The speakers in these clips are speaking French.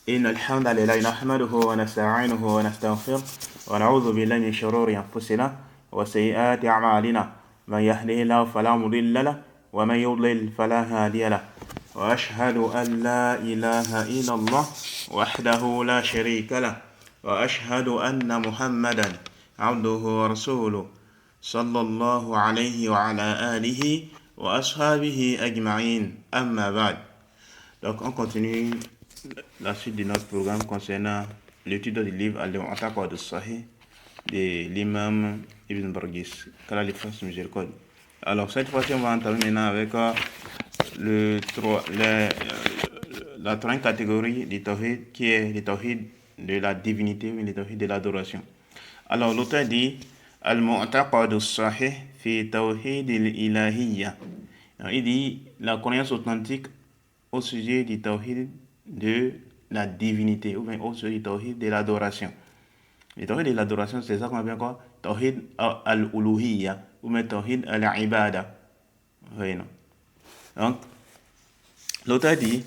إن الحمد لله نحمده ونستعينه ونستغفره ونعوذ بالله من شرور أنفسنا وسيئات أعمالنا من يهده الله فلا مضل له ومن يضلل فلا هادي له وأشهد أن لا إله إلا الله وحده لا شريك له وأشهد أن محمدا عبده ورسوله صلى الله عليه وعلى آله وأصحابه أجمعين أما بعد. Donc on continue la suite de notre programme concernant l'étude du livre Al-Mu'taqad as-Sahih de l'imam Ibn Barghis, qu'Allah lui fasse miséricorde. Alors cette fois-ci on va entamer maintenant avec la troisième catégorie du tawhid, qui est le tawhid de la divinité ou le tawhid de l'adoration. Alors l'auteur dit Al-Mu'taqad as-Sahih fi tawhid al-ilahiyya. Il dit la croyance authentique au sujet du tawhid de la divinité, ou bien au sujet du tawhid de l'adoration. Le tawhid de l'adoration, c'est ça qu'on appelle quoi? Tawhid al-uluhiyya, ou bien tawhid al-ibada. Oui, non. Donc, l'auteur dit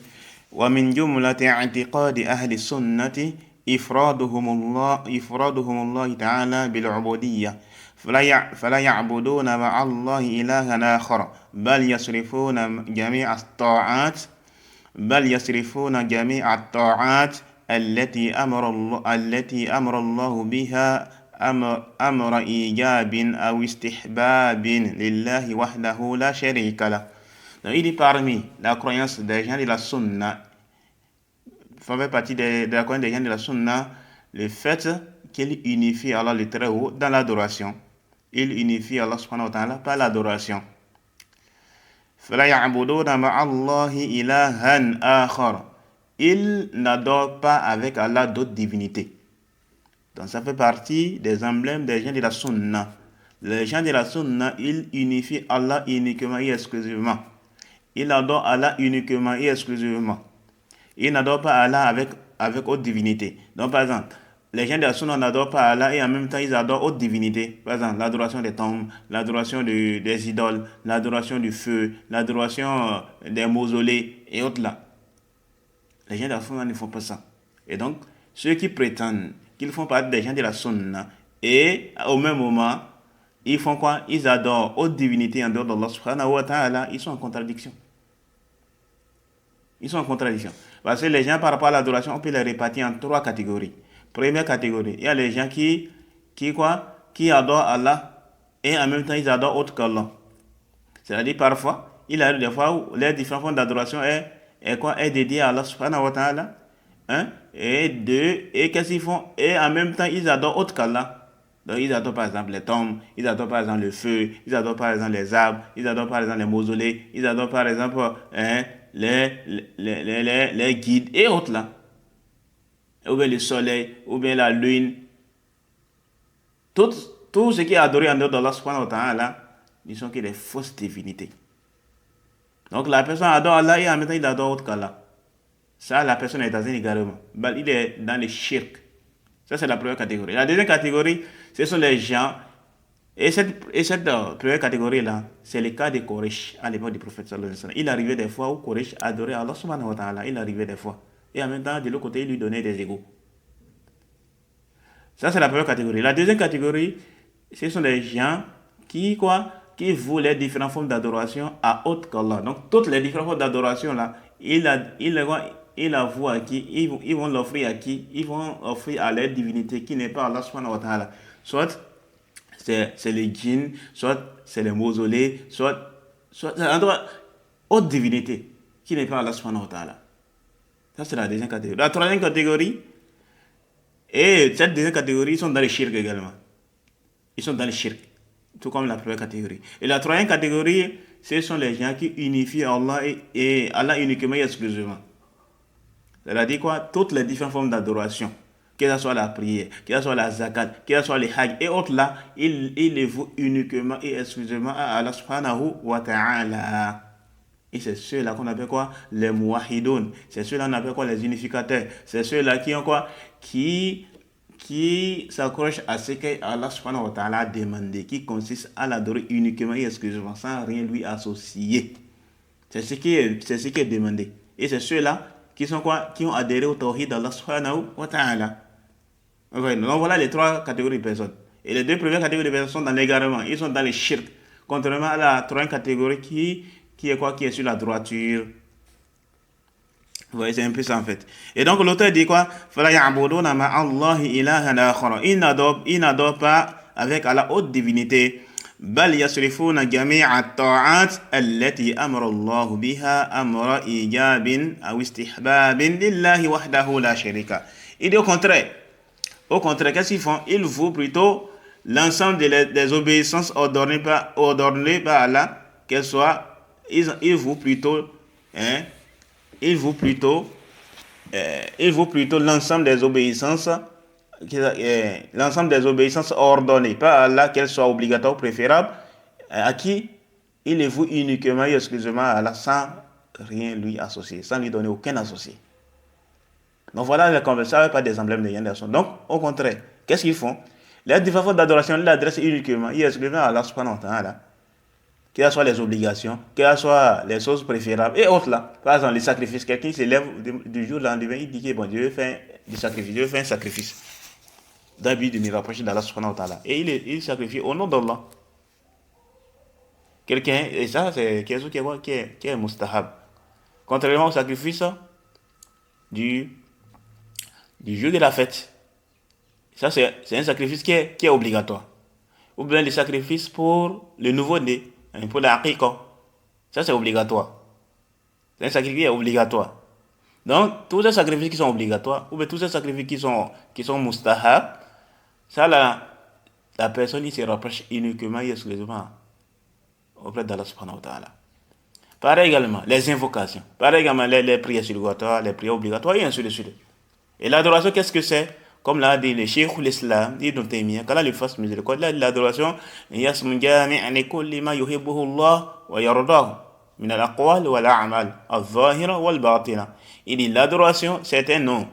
ومن جملة اعتقاد أهل السنة إفرادهم الله تعالى بالعبودية فلا يعبدون مع الله إلها آخر بل يصرفون جميع الطاعات التي أمر الله بها أمر إيجاب أو استحباب لله وحده لا شريك له. Donc, il dit parmi la croyance des gens de la Sunna, fait partie de la croyance des gens de la Sunna, le fait qu'il unifie Allah le Très-Haut dans l'adoration. Il unifie Allah subhanahu wa ta'ala par l'adoration. فَلَا يَعْبُدُونَ مَعَ اللَّهِ إِلَهًا آخَرَ. Il n'adore pas avec Allah d'autres divinités. Donc ça fait partie des emblèmes des gens de la Sunna. Les gens de la Sunna, ils unifient Allah uniquement et exclusivement. Il adore Allah uniquement et exclusivement. Il n'adore pas Allah avec autre divinité. Donc par exemple, les gens de la Sunna n'adorent pas Allah et en même temps ils adorent autre divinité. Par exemple, l'adoration des tombes, l'adoration des idoles, l'adoration du feu, l'adoration des mausolées et autres là. Les gens de la Sunna ne font pas ça. Et donc, ceux qui prétendent qu'ils font partie des gens de la Sunna et au même moment, ils font quoi? Ils adorent autre divinité en dehors d'Allah subhanahu wa ta'ala. Ils sont en contradiction. Parce que les gens, par rapport à l'adoration, on peut les répartir en trois catégories. Première catégorie, il y a les gens qui adorent Allah et en même temps ils adorent autre qu'Allah. C'est-à-dire parfois, il arrive des fois où les différentes formes d'adoration est dédiée à Allah subhanahu wa ta'ala. Et qu'est-ce qu'ils font? Et en même temps, ils adorent autre qu'Allah. Donc ils adorent par exemple les tombes, ils adorent par exemple le feu, ils adorent par exemple les arbres, ils adorent par exemple les mausolées, ils adorent par exemple les guides et autres là. Ou bien le soleil, ou bien la lune. Tout ce qui est adoré en dehors d'Allah subhanahu wa ta'ala, ils sont que des fausses divinités. Donc la personne adore Allah et en même temps il adore autre qu'Allah. Ça, la personne est dans un égarement. Il est dans le shirk. Ça, c'est la première catégorie. La deuxième catégorie, ce sont les gens. Et cette première catégorie-là, c'est le cas de Quraysh à l'époque du prophète sallallahu alayhi wa sallam. Il arrivait des fois où Quraysh adorait Allah subhanahu wa ta'ala. Il arrivait des fois. Et en même temps, de l'autre côté, il lui donnait des égaux. Ça, c'est la première catégorie. La deuxième catégorie, ce sont les gens qui vouent les différentes formes d'adoration à autre qu'Allah. Donc, toutes les différentes formes d'adoration-là, il avoue à qui, ils vont l'offrir à qui? Ils vont offrir à leur divinité qui n'est pas Allah subhanahu wa ta'ala. Soit c'est les djinns, soit c'est les mausolées, soit autre divinité qui n'est pas Allah subhanahu wa ta'ala. Ça, c'est la deuxième catégorie. La troisième catégorie, et cette deuxième catégorie, ils sont dans les shirk également. Ils sont dans les shirk, tout comme la première catégorie. Et la troisième catégorie, ce sont les gens qui unifient Allah et Allah uniquement et exclusivement. C'est-à-dire quoi? Toutes les différentes formes d'adoration, que ce soit la prière, que ce soit la zakat, que ce soit les hajj et autres là, ils les vouent uniquement et exclusivement à Allah subhanahu wa ta'ala. Et c'est ceux-là qu'on appelle quoi? Les muwahidoun. C'est ceux-là qu'on appelle quoi? Les unificateurs. C'est ceux-là qui ont quoi? Qui s'accrochent à ce qu'Allah subhanahu wa ta'ala a demandé, qui consiste à l'adorer uniquement et exclusivement, sans rien lui associer. C'est ce qui est demandé. Et c'est ceux-là qui sont quoi? Qui ont adhéré au tawhid d'Allah subhanahu wa ta'ala. Okay. Donc voilà les trois catégories de personnes. Et les deux premières catégories de personnes sont dans l'égarement, ils sont dans les shirk. Contrairement à la troisième catégorie qui est quoi? Qui est sur la droiture. Vous voyez, c'est un peu ça en fait. Et donc l'auteur dit quoi? Il n'adore pas avec Allah haute divinité. بل يصرفون جميع الطاعات التي أمر الله بها أمر إيجاب أو استحباب لله وحده لا شريك. Il dit au contraire, qu'est-ce qu'ils font? Ils vouent plutôt l'ensemble des obéissances ordonnées par Allah, qu'elles soient, ils vouent plutôt l'ensemble des obéissances ordonnées par Allah, qu'elles soient obligatoires ou préférables, à qui il les voue uniquement et exclusivement à Allah, sans rien lui associer, sans lui donner aucun associé. Donc voilà les conversations, pas des emblèmes de rien. Donc au contraire, qu'est-ce qu'ils font? Les différentes d'adoration, ils l'adressent uniquement et exclusivement à Allah subhanahu wa ta'ala, quelles soient les obligations, quelles soient les choses préférables et autres là. Par exemple, les sacrifices, quelqu'un qui se lève du jour au lendemain, il dit que bon, je vais faire un sacrifice dans le but de me rapprocher d'Allah subhanahu wa ta'ala. Et il sacrifie au nom d'Allah. Quelqu'un, et ça c'est quelque chose qui est mustahab. Contrairement au sacrifice du jour de la fête. Ça c'est un sacrifice qui est obligatoire. Ou bien les sacrifices pour le nouveau-né, pour la aqiqa. Ça c'est obligatoire. C'est un sacrifice qui est obligatoire. Donc tous ces sacrifices qui sont obligatoires, ou bien tous ces sacrifices qui sont mustahab, ça la personne il se rapproche uniquement et exclusivement auprès d'Allah subhanahu wa ta'ala. Pareil également, les invocations. Pareil également, les prières surrogatoires, les prières obligatoires, et ainsi de suite. Et l'adoration, qu'est-ce que c'est? Comme l'a dit le Cheikh l'Islam, Ibn Taymiyyah, quand il fasse miséricorde, l'adoration, yasmun jami'an li kulli ma yuhibbuhu Allah wa yardahu min al-aqwal wal a'mal al-zahira wal batina. Il dit l'adoration, c'est un nom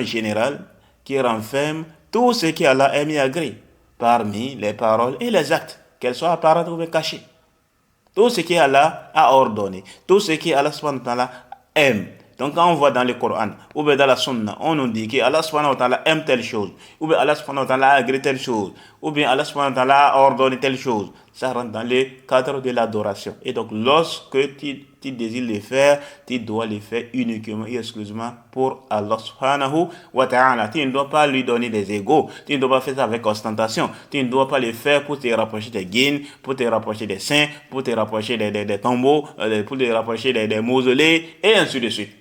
général qui renferme tout ce qui Allah aime et agrée, parmi les paroles et les actes, qu'elles soient apparentes ou cachées. Tout ce qui Allah a ordonné, tout ce qui Allah subhanahu wa ta'ala aime. Donc quand on voit dans le Coran, ou bien dans la Sunna, on nous dit que Allah subhanahu wa ta'ala aime telle chose, ou bien Allah subhanahu wa ta'ala a agré telle chose, ou bien Allah subhanahu wa ta'ala a ordonné telle chose. Ça rentre dans le cadre de l'adoration. Et donc lorsque tu désires le faire, tu dois le faire uniquement et exclusivement pour Allah subhanahu wa ta'ala. Tu ne dois pas lui donner des égos, tu ne dois pas faire ça avec ostentation, tu ne dois pas le faire pour te rapprocher des guines, pour te rapprocher des saints, pour te rapprocher des tombeaux, pour te rapprocher des mausolées, et ainsi de suite.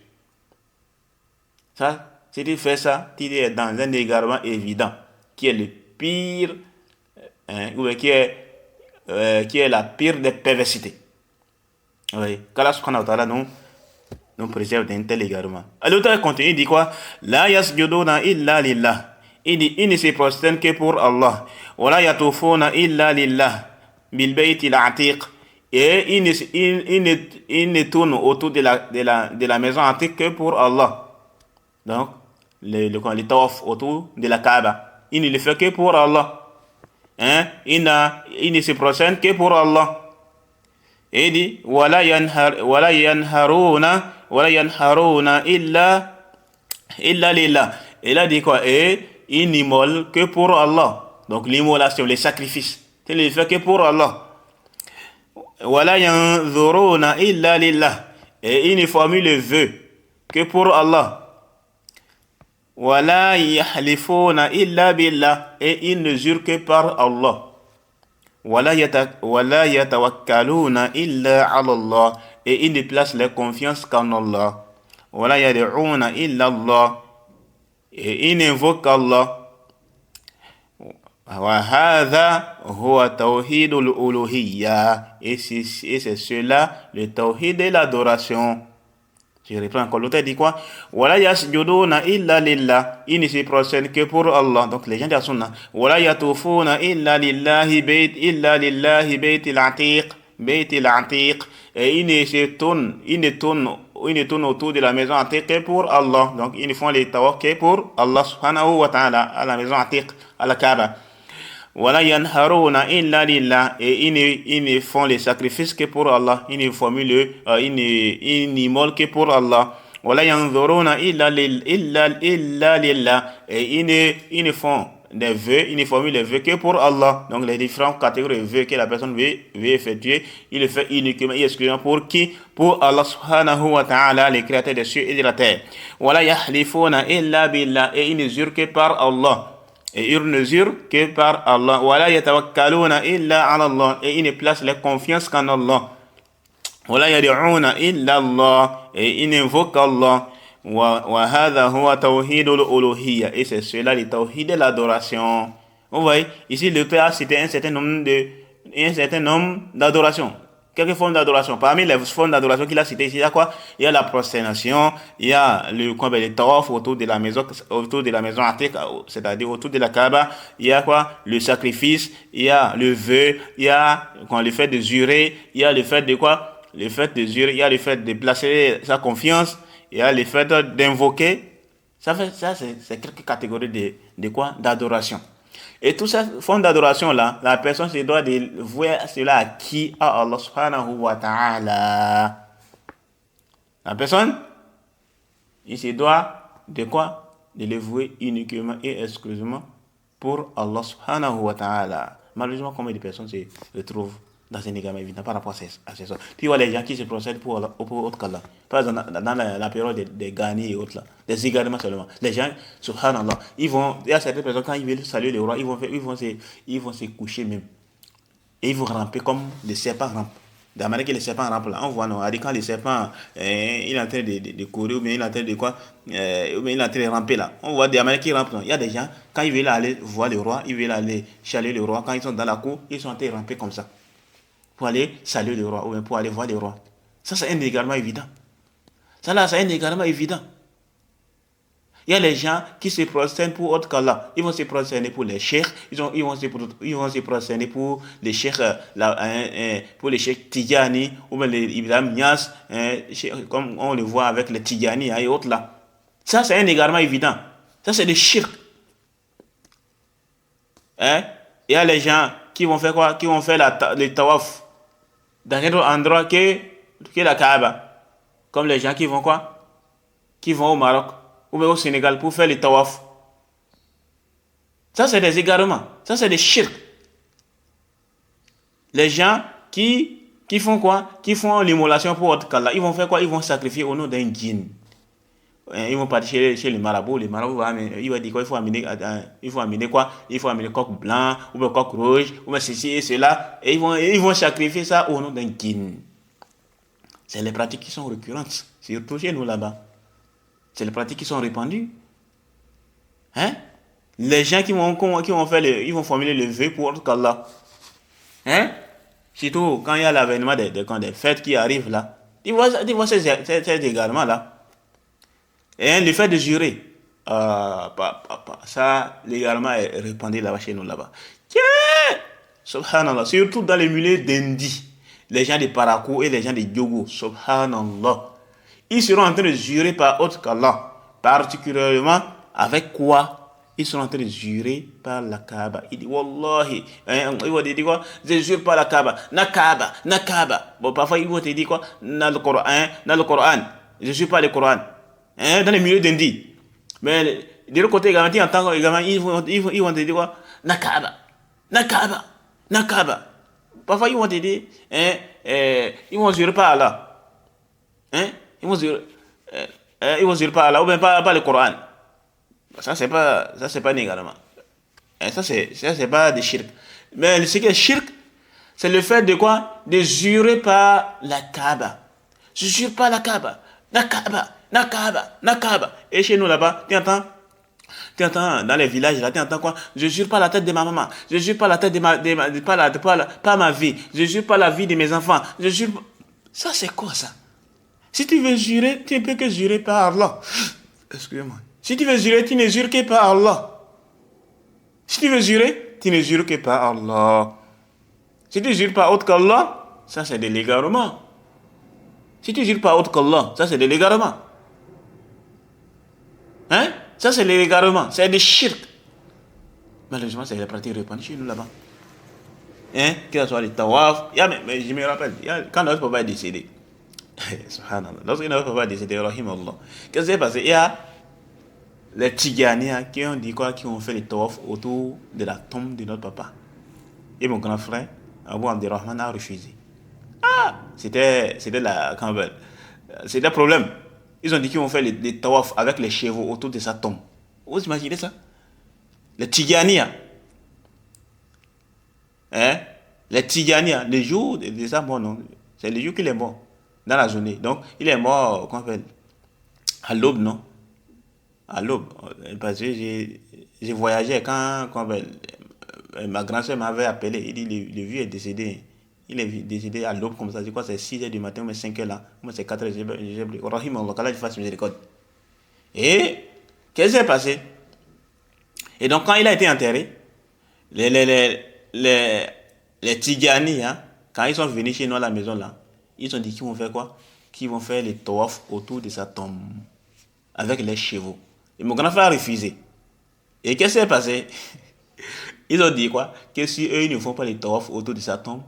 Ça, si tu fais ça, tu es dans un égarement évident, qui est le pire, ou qui est la pire des perversités. Oui, qu'Allah subhanahu wa ta'ala nous préserve d'un tel égarement. L'auteur continue, il dit quoi? La yasjuduna illa lillah. Il dit, ils ne se prosternent que pour Allah. Wa la yatufuna illa lillah. Bil bayti l'atiq. Et ils ne tournent autour de la maison antique que pour Allah. Donc, les tawaf autour de la Kaaba, il ne le fait que pour Allah. Il ne se prosterne que pour Allah. Et il dit, wala yanharuna illa lillah. Et là, il dit quoi? Et il n'immole que pour Allah. Donc, l'immolation, les sacrifices, il ne le fait que pour Allah. Wala yanzuruna illa lillah. Et il ne formule le vœu que pour Allah. Wala yahlifuna illa billah. Et ils ne jurent que par Allah. Wala yatawakkaluna illa ala Allah. Et ils ne placent leur confiance qu'en Allah. Wala yad'una illa Allah. Et ils n'invoquent Allah. Wa hadha huwa tawhidul uluhiyya. Et c'est cela le tawhid de l'adoration. Je reprends encore, l'auteur dit quoi? Wala yasjuduna illa lillah. Ils ne se prosternent que pour Allah. Donc les gens de la Sunna. Wala yatufuna illa lillahi baytil atiq. Et ils ne tournent autour de la maison atiq que pour Allah. Donc ils font les tawaf que pour Allah subhanahu wa ta'ala, à la maison atiq, à la Kaaba. Wala yanharuna illa lillah. Et ils ne font les sacrifices que pour Allah. Ils ne formulent, ils n'immolent que pour Allah. Wala yanzuruna illa lillah. Et ils ne font des vœux, ils ne formulent les vœux que pour Allah. Donc les différentes catégories de vœux que la personne veut effectuer, il le fait uniquement et exclusivement pour qui? Pour Allah subhanahu wa ta'ala, les créateurs des cieux et de la terre. Wala yahlifuna illa billah. Et ils ne jurent que par Allah. Et ils ne jurent que par Allah. Wala yatawakkaluna illa ala Allah. Et ils ne placent leur confiance qu'en Allah. Wala yad'una illa Allah. Et ils invoquent Allah. Wa hadha huwa tawhidul uluhiyya. Et c'est cela le tawhid de l'adoration. Vous voyez, ici le Père a cité un certain nombre d'adorations. Quelques formes d'adoration. Parmi les formes d'adoration qu'il a citées ici, il y a quoi? Il y a la prosternation, il y a le tawaf autour de la maison antique, c'est-à-dire autour de la Kaaba. Il y a quoi? Le sacrifice, il y a le vœu, il y a le fait de jurer, il y a le fait de quoi? Le fait de jurer, il y a le fait de placer sa confiance, il y a le fait d'invoquer. Ça, c'est quelques catégories de quoi? D'adoration. Et toute cette forme d'adoration là, la personne se doit de vouer cela à qui? À Allah subhanahu wa ta'ala. La personne, il se doit de quoi? De le vouer uniquement et exclusivement pour Allah subhanahu wa ta'ala. Malheureusement, combien de personnes se retrouvent dans un égarement évident par rapport à ces choses. Puis il y a les gens qui se procèdent pour autre qu'Allah. Par exemple, dans la période des gagnés et autres, là, des égarements seulement. Les gens, subhanallah, il y a certaines personnes, quand ils veulent saluer le roi, ils vont se coucher même. Et ils vont ramper comme les serpents rampent. De la manière que les serpents rampent là, on voit, non, quand les serpents, il est en train de courir, ou bien il est en train de quoi, ou bien il est en train de ramper là. On voit de la manière qu'ils rampent. Il y a des gens, quand ils veulent aller voir le roi, ils veulent aller saluer le roi, quand ils sont dans la cour, ils sont en train de ramper comme ça. Pour aller saluer le roi, ou bien pour aller voir le roi. Ça, c'est un égarement évident. Ça, là, c'est un égarement évident. Il y a les gens qui se prosternent pour autre qu'Allah. Ils vont se prosterner pour les cheikhs, ils vont se prosterner pour les cheikhs, pour les cheikhs Tidjani, ou bien les Ibrahim Nias, comme on le voit avec les Tidjani et autres là. Ça, c'est un égarement évident. Ça, c'est des shirk. Il y a les gens qui vont faire quoi? Qui vont faire le tawaf dans un autre endroit que la Kaaba. Comme les gens qui vont quoi? Qui vont au Maroc ou bien au Sénégal pour faire le tawaf. Ça, c'est des égarements. Ça, c'est des shirk. Les gens qui font quoi? Qui font l'immolation pour autre qu'Allah. Ils vont faire quoi? Ils vont sacrifier au nom d'un djinn. Ils vont partir chez les marabouts. Les marabouts, il va dire quoi? Il faut amener quoi? Il faut amener coq blanc, ou bien coq rouge, ou bien ceci et cela. Et ils vont sacrifier ça au nom d'un djinn. C'est les pratiques qui sont récurrentes, surtout chez nous là-bas. C'est les pratiques qui sont répandues. Les gens qui vont formuler le vœu pour autre qu'Allah. Surtout quand il y a l'avènement des fêtes qui arrivent là. Ils voient ces égarements là. Et le fait de jurer, ça, l'égarement est répandu là-bas chez nous là-bas. Subhanallah, surtout dans les milieux d'Indi, les gens de Parakou et les gens de Diogo, subhanallah, ils seront en train de jurer par autre qu'Allah, particulièrement avec quoi? Ils sont en train de jurer par la Kaaba. Il dit, Wallahi, ils vont te dire quoi? Je jure par la Kaaba, na Kaaba. Bon, parfois ils vont te dire quoi? Dans le Coran, je jure par le Coran. Dans les milieux d'Indi. Mais de l'autre côté, également, ils vont te dire quoi? Na Kaaba. Parfois, ils vont te dire, ils vont jurer par Allah. Ils vont jurer par Allah, ou bien par le Coran. Ça, c'est pas un égarement. Ça, c'est pas des shirk. Mais ce qui est shirk, c'est le fait de quoi? De jurer par la Kaaba. Je jure par la Kaaba. Na Kaaba. Et chez nous là-bas, tu entends dans les villages là, tu entends quoi? Je jure par la tête de ma maman. Je jure par la tête pas ma vie. Je jure par la vie de mes enfants. Je jure. Ça, c'est quoi ça? Si tu veux jurer, tu ne peux que jurer par Allah. Excusez-moi. Si tu veux jurer, tu ne jures que par Allah. Si tu veux jurer, tu ne jures que par Allah. Si tu jures par autre qu'Allah, ça c'est de l'égarement. Si tu jures par autre qu'Allah, ça c'est de l'égarement. Ça c'est de l'égarement, c'est des shirk. Malheureusement, c'est la pratique répandue chez nous là-bas. Que ce soit les tawaf, mais je me rappelle, quand notre papa est décédé, Subhanallah. Lorsque notre papa est décédé, rahimahullah, qu'est-ce qui s'est passé? Il y a les Tigania qui ont dit quoi? Qui ont fait les tawaf autour de la tombe de notre papa. Et mon grand frère, Abu Abdirrahman, a refusé. C'était la Campbell. C'était un problème. Ils ont dit qu'ils vont faire les tawaf avec les chevaux autour de sa tombe. Vous imaginez ça? Les Tigania. Hein? Les Tigania, le jour de sa mort, non? C'est le jour qu'il est mort. Dans la journée. Donc, il est mort, comment on appelle? À l'aube, non? À l'aube. Parce que j'ai voyagé quand ma grand-soeur m'avait appelé. Il dit, le vieux est décédé. Il est décédé à l'aube comme ça. Je crois que c'est 6h du matin, mais 5h là. Moi, c'est 4h. J'ai oublié. Rahim, Allah, je fasse miséricorde. Et, qu'est-ce qui s'est passé? Et donc, quand il a été enterré, les Tigani, hein, quand ils sont venus chez nous à la maison là, ils ont dit qu'ils vont faire quoi? Qu'ils vont faire les tawaf autour de sa tombe. Avec les chevaux. Et mon grand frère a refusé. Et qu'est-ce qui s'est passé? Ils ont dit quoi? Que si eux ils ne font pas les tawaf autour de sa tombe,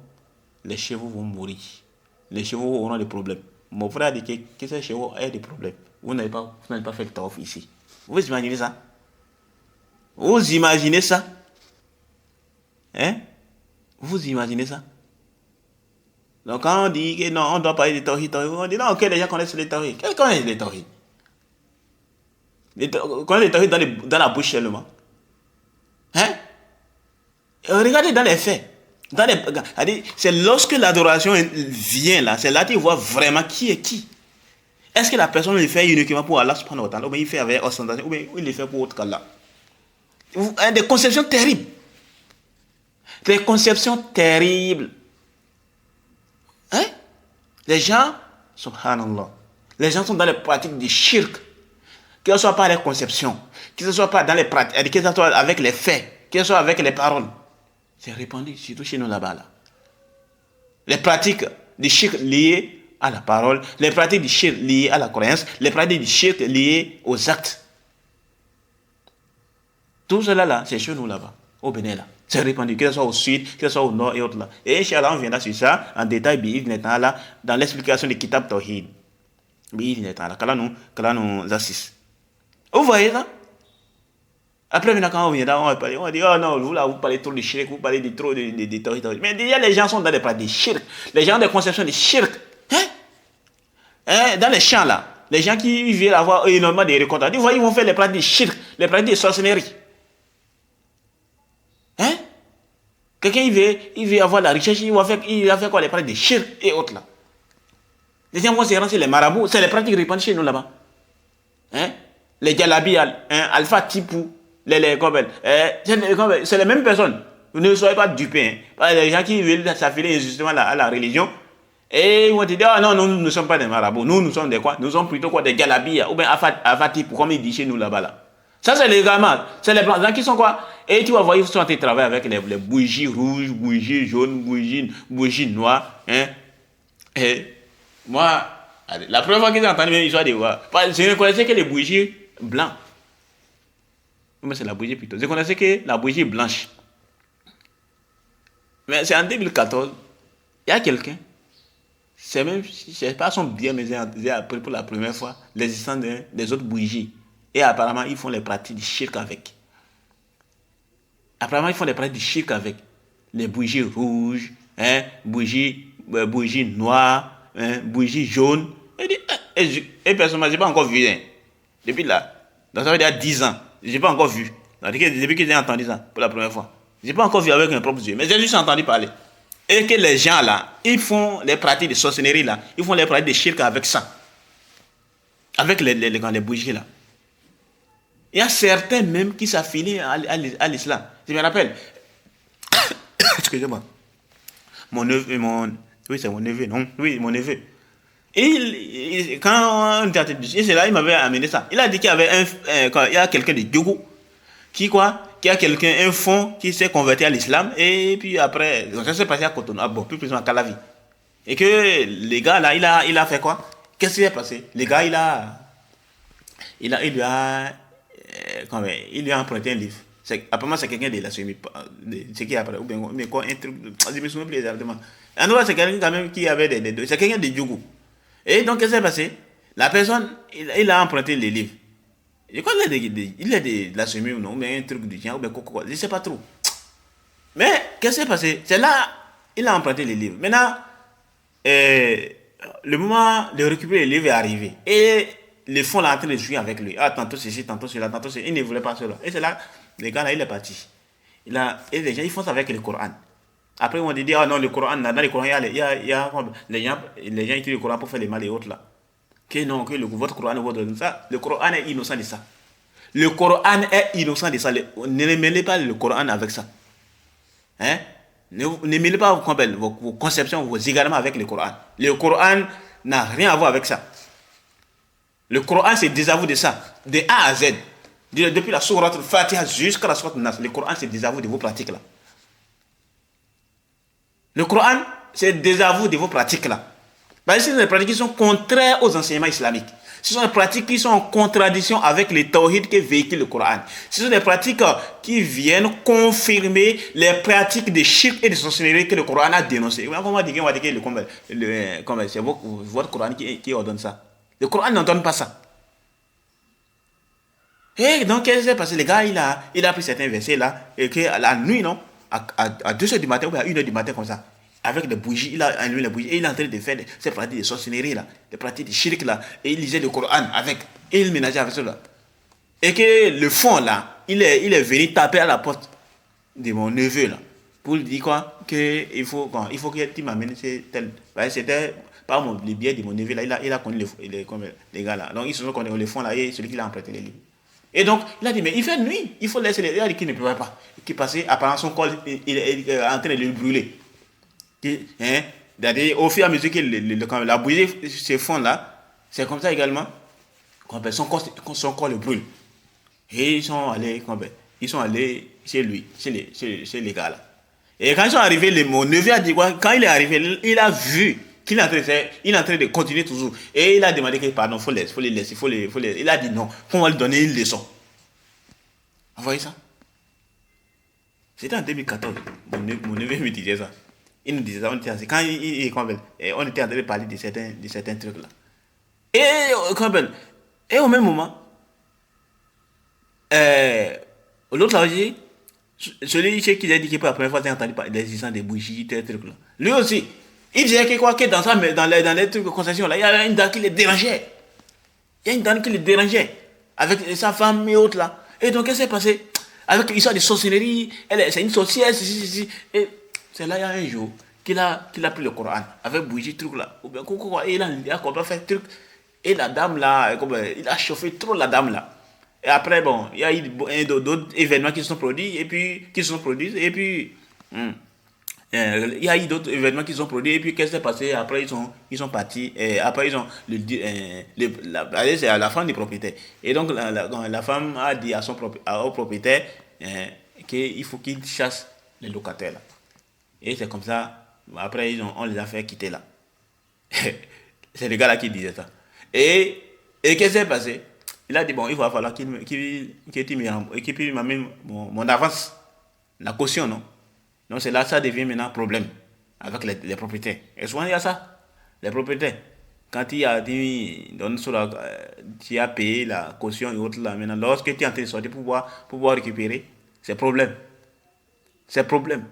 les chevaux vont mourir. Les chevaux auront des problèmes. Mon frère a dit que ces chevaux aient des problèmes. Vous n'avez pas fait le tawaf ici. Vous imaginez ça? Vous imaginez ça? Hein? Vous imaginez ça? Donc quand on dit que non, on doit parler de tawhid, on dit non, ok, les gens connaissent les tawhid. Qu'est-ce qu'on connaît les tawhid? Connaît les tawhid dans la bouche seulement. Hein? Regardez dans les faits. C'est lorsque l'adoration vient là, c'est là que tu vois vraiment qui est qui. Est-ce que la personne le fait uniquement pour Allah subhanahu wa ta'ala, ou bien il fait avec ostentation, ou bien il le fait pour autre qu'Allah? Des conceptions terribles. Des conceptions terribles. Hein? Les gens, subhanallah, les gens sont dans les pratiques du shirk, que ce soit par les conceptions, que ce soit pas dans les pratiques, que ce soit avec les faits, que ce soit avec les paroles. C'est répandu, surtout chez nous là-bas. Là. Les pratiques du shirk liées à la parole, les pratiques du shirk liées à la croyance, les pratiques du shirk liées aux actes. Tout cela là, c'est chez nous là-bas, au Bénin là. C'est répandu, que ce soit au sud, que ce soit au nord et autres là. Et Inch'Allah, on viendra sur ça en détail, dans l'explication du Kitab Tawhid. Qu'Allah nous assiste. Vous voyez ça? Après, quand on viendra, on va parler, on va dire, oh non, vous parlez trop de shirk, vous parlez trop de Tawhid. Mais déjà, les gens sont dans des pratiques de shirk. Les gens ont des conceptions de shirk. Hein? Dans les champs là, les gens qui viennent avoir énormément de récoltes, ils vont faire les pratiques de shirk, les pratiques de sorcellerie. Hein? Quelqu'un il veut avoir la richesse, il va faire quoi? Les pratiques de shirk et autres là. Les gens vont se rendre sur les marabouts, c'est les pratiques répandues chez nous là-bas. Hein? Les Jalabi, Alpha Tipou, c'est les mêmes personnes. Vous ne soyez pas dupés. Hein? Les gens qui veulent s'affiler justement à la religion, et ils vont te dire, oh non, nous ne sommes pas des marabouts, nous sommes des quoi? Nous sommes plutôt quoi? Des Jalabi, ou bien Alpha Tipou, comme ils disent chez nous là-bas là. Ça, c'est les gamins. C'est les blancs qui sont quoi? Et tu vas voir, ils sont en train de travailler avec les bougies rouges, bougies jaunes, bougies noires. Hein? Et moi, la première fois que j'ai entendu une histoire de voir, je ne connaissais que les bougies blancs. Mais c'est la bougie plutôt. Je connaissais que la bougie blanche. Mais c'est en 2014, il y a quelqu'un, c'est pas son bien, mais j'ai appris pour la première fois l'existence des autres bougies. Et apparemment, ils font les pratiques du shirk avec. Apparemment, ils font les pratiques du shirk avec. Les bougies rouges, hein, bougies noires, hein, bougies jaunes. Et personnellement, je n'ai pas encore vu. Hein. Depuis là, donc ça veut dire 10 ans, je n'ai pas encore vu. Depuis que j'ai entendu ça pour la première fois. Je n'ai pas encore vu avec mes propres yeux, mais j'ai juste entendu parler. Et que les gens là, ils font les pratiques de sorcellerie là, ils font les pratiques de shirk avec ça. Avec les bougies là. Il y a certains même qui s'affilient à l'islam. Je me rappelle. Excusez-moi. Mon neveu, oui, c'est mon neveu, non? Oui, mon neveu. Et quand on était à c'est là, il m'avait amené ça. Il a dit qu'il y avait il y a quelqu'un de Djougou qui a quelqu'un, un fond qui s'est converti à l'islam. Et puis après, ça s'est passé à Cotonou, plus précisément à Calavi. Et que les gars là, il a fait quoi? Qu'est-ce qui s'est passé? Les gars, il lui a emprunté un livre. Apparemment, c'est quelqu'un de la semi. C'est qui après? Ou bien, quoi, un truc. Je me souviens plus exactement. En tout cas, c'est quelqu'un quand même qui avait c'est quelqu'un de Djougou. Et donc, qu'est-ce qui s'est passé? La personne, il a emprunté les livres. Je crois qu'il a de la semie ou non, mais un truc du genre, ou bien quoi, je ne sais pas trop. Mais, qu'est-ce qui s'est passé? C'est là, il a emprunté les livres. Maintenant, euh, le moment de récupérer les livres est arrivé. Et les fonds là en train de jouer avec lui. Ah, tantôt ceci, tantôt cela, tantôt cela. Il ne voulait pas cela. Et c'est là, le gars là, il est parti. Et les gens, ils font ça avec le Coran. Après, on dit, ah non, le Coran, dans le Coran, les gens utilisent le Coran pour faire les mal et autres là. Que non, que votre Coran est votre. Ça, le Coran est innocent de ça. Le Coran est innocent de ça. Ne mêlez pas le Coran avec ça. Hein? Ne mêlez pas vos conceptions, vos égarements avec le Coran. Le Coran n'a rien à voir avec ça. Le Coran, c'est désavou de ça. De A à Z. Depuis la sourate Fatiha jusqu'à la sourate Nas. Le Coran, c'est désavou de vos pratiques là. Le Coran, c'est désavou de vos pratiques là. Parce que ce sont des pratiques qui sont contraires aux enseignements islamiques. Ce sont des pratiques qui sont en contradiction avec les tawhid que véhicule le Coran. Ce sont des pratiques qui viennent confirmer les pratiques de shirk et de sorcellerie que le Coran a dénoncées. Comment dire que c'est votre Coran qui ordonne ça. Le Coran n'ordonne pas ça. Et donc, qu'est-ce qui s'est passé? Le gars, il a pris certains versets là, et que la nuit, non, à 2h du matin ou à 1h du matin, comme ça, avec des bougies, il a allumé les bougies, et il est en train de faire ces pratiques de sorcellerie là, des pratiques de shirk là, et il lisait le Coran avec, et il ménageait avec cela. Et que le fond là, il est venu taper à la porte de mon neveu là, pour lui dire quoi, qu'il faut que tu m'amènes tel. C'était par les biais de mon neveu là, il a connu les gars là. Donc ils se sont connus le fond là, et celui qui l'a emprunté les livres. Et donc, il a dit, mais il fait nuit, il faut laisser les. Il a dit qu'il ne pleuvait pas. Qui passait, apparemment, son corps, il est en train de le brûler. Au fur et à mesure que la bougie se fond là, c'est comme ça également, son corps le brûle. Et ils sont allés chez lui, chez les gars là. Et quand ils sont arrivés, mon neveu a dit quoi? Quand il est arrivé, il a vu qu'il est en train de continuer toujours. Et il a demandé que pardon, il faut les laisser. Il a dit non, qu'on va lui donner une leçon. Vous voyez ça? C'était en 2014. Mon neveu me disait ça. Il nous disait ça. Quand on était en train de parler de certains trucs là. Et au même moment, l'autre là, celui qui a dit que pour la première fois, j'ai entendu parler des histoires des bougies, des trucs là. Lui aussi, il disait que quoi, que dans les trucs de concession là, il y avait une dame qui les dérangeait. Il y a une dame qui les dérangeait avec sa femme et autres là. Et donc, qu'est-ce qui s'est passé? Avec l'histoire de sorcellerie, c'est une sorcière, et c'est là, il y a un jour qu'il a pris le Coran avec bougie, truc là. Et il a commencé à faire truc. Et la dame là, il a chauffé trop la dame là. Et après, bon, il y a eu d'autres événements qui se sont produits, et puis, il y a eu d'autres événements qui se sont produits, et puis qu'est-ce qui s'est passé? Après, ils sont partis, et après, ils ont, c'est à la femme du propriétaire. Et donc, la femme a dit au propriétaire qu'il faut qu'il chasse les locataires là. Et c'est comme ça, après, on les a fait quitter là. C'est le gars là qui disait ça. Et qu'est-ce qui s'est passé? Il a dit, bon, il va falloir qu'il m'amène mon avance, la caution, non? Donc c'est là ça devient maintenant un problème avec les propriétaires. Et souvent il y a ça, les propriétaires. Quand tu as payé la caution et autres là, maintenant, lorsque tu es en train de sortir pour pouvoir récupérer, c'est problème. C'est problème.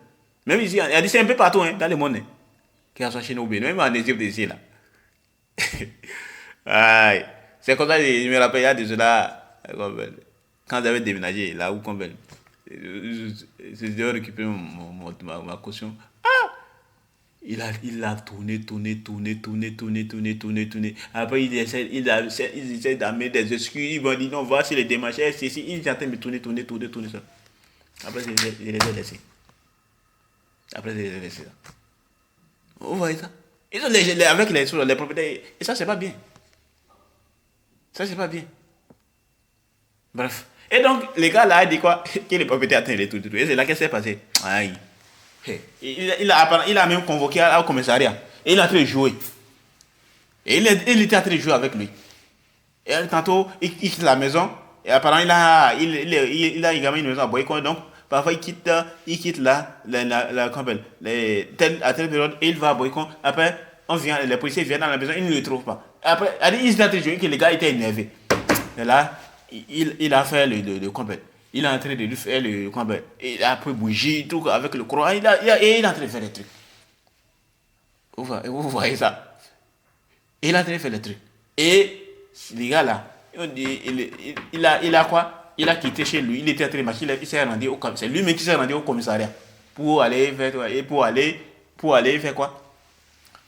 Même ici, il y a dit c'est un peu partout, hein, dans le monde. Qu'il y a chez nous, même en Égypte ici là. Aïe. C'est comme ça, je me rappelle, il y a de cela, quand j'avais déménagé, là où, je devais récupérer ma caution. Ah! Il a tourné. Après, il essaie d'amener des excuses. Il va dire, non, voici les démarches, ceci. Il est en train de tourner. Ça. Après, je les ai laissés. Vous voyez ça? Ils sont avec les propriétaires. Et ça, c'est pas bien. Bref. Et donc, les gars là, a dit quoi? Que les propriétaires atteindent tout. Et c'est là que c'est passé. Aïe. Il a même convoqué au commissariat. Et il est en train de jouer. Et il était en train de jouer avec lui. Et tantôt, il quitte la maison. Et apparemment, il a également une maison à Boycon. Donc, parfois, il quitte là, à telle période, et il va à Boycon. Après, les policiers viennent dans la maison, ils ne le trouvent pas. Après, ils sont en train de jouer que le gars était énervé. Et là, il a fait le combat. Il est en train de lui faire le combat. Il a pris bougie, tout avec le courant. Il est en train de faire des trucs. Vous voyez ça? Il est en train de faire des trucs. Et les gars là, il a quoi? Il a quitté chez lui. Il était en train de marcher. Il s'est rendu au commissariat. C'est lui-même qui s'est rendu au commissariat pour aller faire pour aller faire quoi?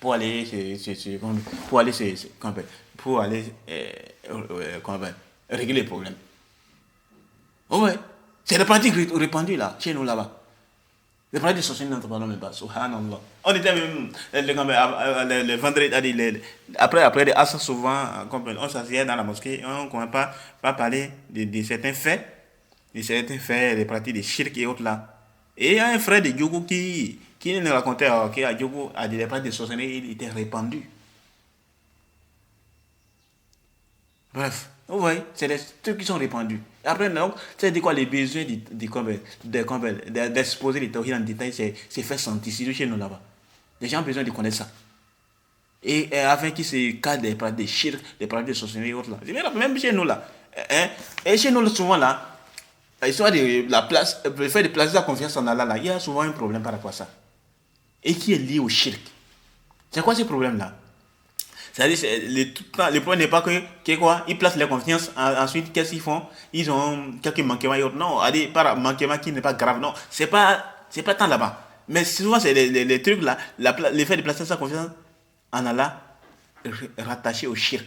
Pour aller régler les problèmes. Oh ouais, c'est répandu là, chez nous là-bas. Les problèmes de société n'entrent pas dans le bas, subhanallah. On était même le vendredi, après les asses souvent, on s'asseyait dans la mosquée, on ne commence pas parler de certains faits, des pratiques de shirk et autres là. Et il y a un frère de Djogo qui nous racontait qu'à Djogo, à des pratiques de société, il était répandu. Bref, vous voyez, c'est des trucs qui sont répandus. Et après, donc, c'est quoi les besoins d'exposer les théories en détail, c'est faire sentir, c'est chez nous là-bas. Les gens ont besoin de connaître ça. Et afin qu'ils se cadrent des pratiques de shirk, des pratiques de société et autres là. Même chez nous là. Et chez nous, souvent là, l'histoire de la place, le fait de placer la confiance en Allah là, il y a souvent un problème par rapport à ça. Et qui est lié au shirk. C'est quoi ce problème là? C'est-à-dire, le problème n'est pas que quoi, ils placent leur confiance, ensuite, qu'est-ce qu'ils font? Ils ont quelques manquements et autres. Non, par manquement qui n'est pas grave. Non, c'est pas tant là-bas. Mais souvent, c'est les trucs là, l'effet de placer sa confiance en Allah rattaché au shirk.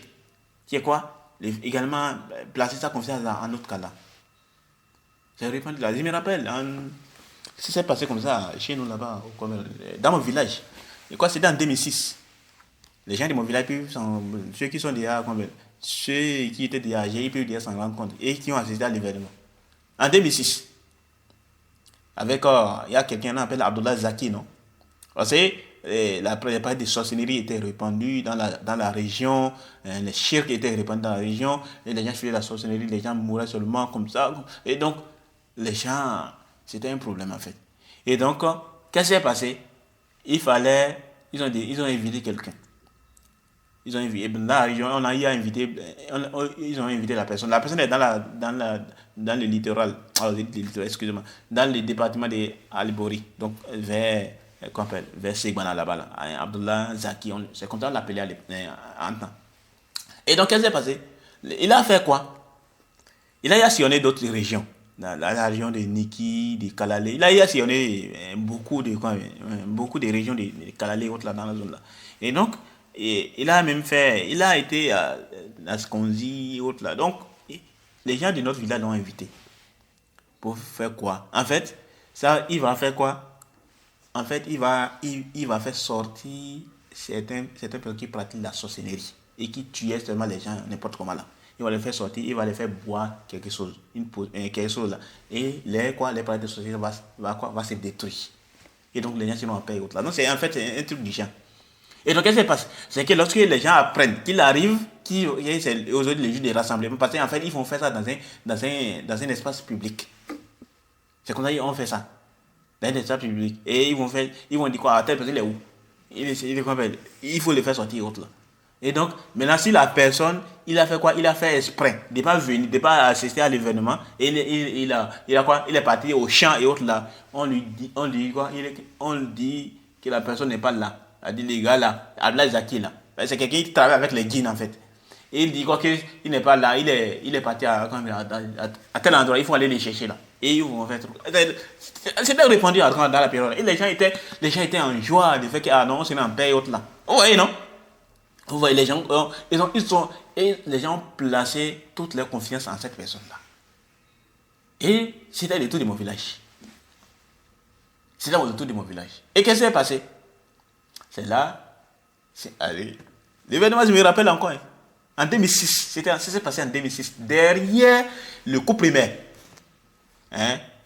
Qui est quoi? Également, placer sa confiance en autre cas là. C'est répandu là. Je me rappelle, ça s'est passé comme ça chez nous là-bas, dans mon village. Et quoi, c'était en 2006. Les gens de mon village, ceux qui sont déjà, ceux qui étaient déjà âgés, ils peuvent déjà s'en rendre compte et qui ont assisté à l'événement. En 2006, avec, il y a quelqu'un qui s'appelle Abdullah Zaki, non? Vous savez, la plupart des sorcelleries étaient répandues dans la région, les shirks étaient répandus dans la région, et les gens faisaient la sorcellerie, les gens mouraient seulement comme ça. Et donc, les gens, c'était un problème en fait. Et donc, qu'est-ce qui s'est passé? Ils ont invité quelqu'un. Ils ont invité dans la région, ils ont invité la personne. La personne est dans le littoral, excusez-moi, dans le département de Alibori, donc vers Segbana là-bas, là. Abdullah Zaki, c'est comme ça on l'appelait en temps. Et donc, qu'est-ce qui s'est passé? Il a fait quoi? Il a sillonné d'autres régions, la région de Niki, de Kalale. Il a sillonné beaucoup de régions de Kalale et autres là dans la zone là. Et donc, il a été à Skonzi et autres là. Donc, les gens de notre village l'ont invité. Pour faire quoi? En fait, ça, il va faire quoi? En fait, il va faire sortir certains personnes qui pratiquent la sorcellerie et qui tuaient seulement les gens n'importe comment là. Il va les faire sortir, il va les faire boire quelque chose là. Et les pratiques de sorcellerie va se détruire. Et donc, les gens sont en paix et autres là. Donc, c'est un truc du genre. Et donc, qu'est-ce qui se passe? C'est que lorsque les gens apprennent qu'il arrive, c'est aujourd'hui le jour des rassemblements, parce qu'en fait, ils vont faire ça dans un espace public. C'est comme ça qu'ils vont faire ça. Dans un espace public. Et ils vont dire quoi? Telle personne, il est où? Il faut le faire sortir et autres là. Et donc, maintenant, si la personne, il a fait quoi? Il a fait exprès de ne pas assister à l'événement. Et il est parti au champ et autres là. On lui dit quoi? On lui dit que la personne n'est pas là. Il dit les gars là, Abdallah Zaki là. C'est quelqu'un qui travaille avec les djinns en fait. Et il dit quoi qu'il n'est pas là, il est parti à tel endroit, il faut aller les chercher là. Et ils vont faire trop. C'était répandu dans la période. Et les gens étaient en joie du fait que non, on se met en paix et autres là. Vous voyez non? Vous voyez les gens, et les gens ont placé toute leur confiance en cette personne là. Et c'était le tour de mon village. Et qu'est-ce qui s'est passé? C'est là, allez. L'événement, je me rappelle encore. En 2006, ça s'est passé en 2006. Derrière le cours primaire.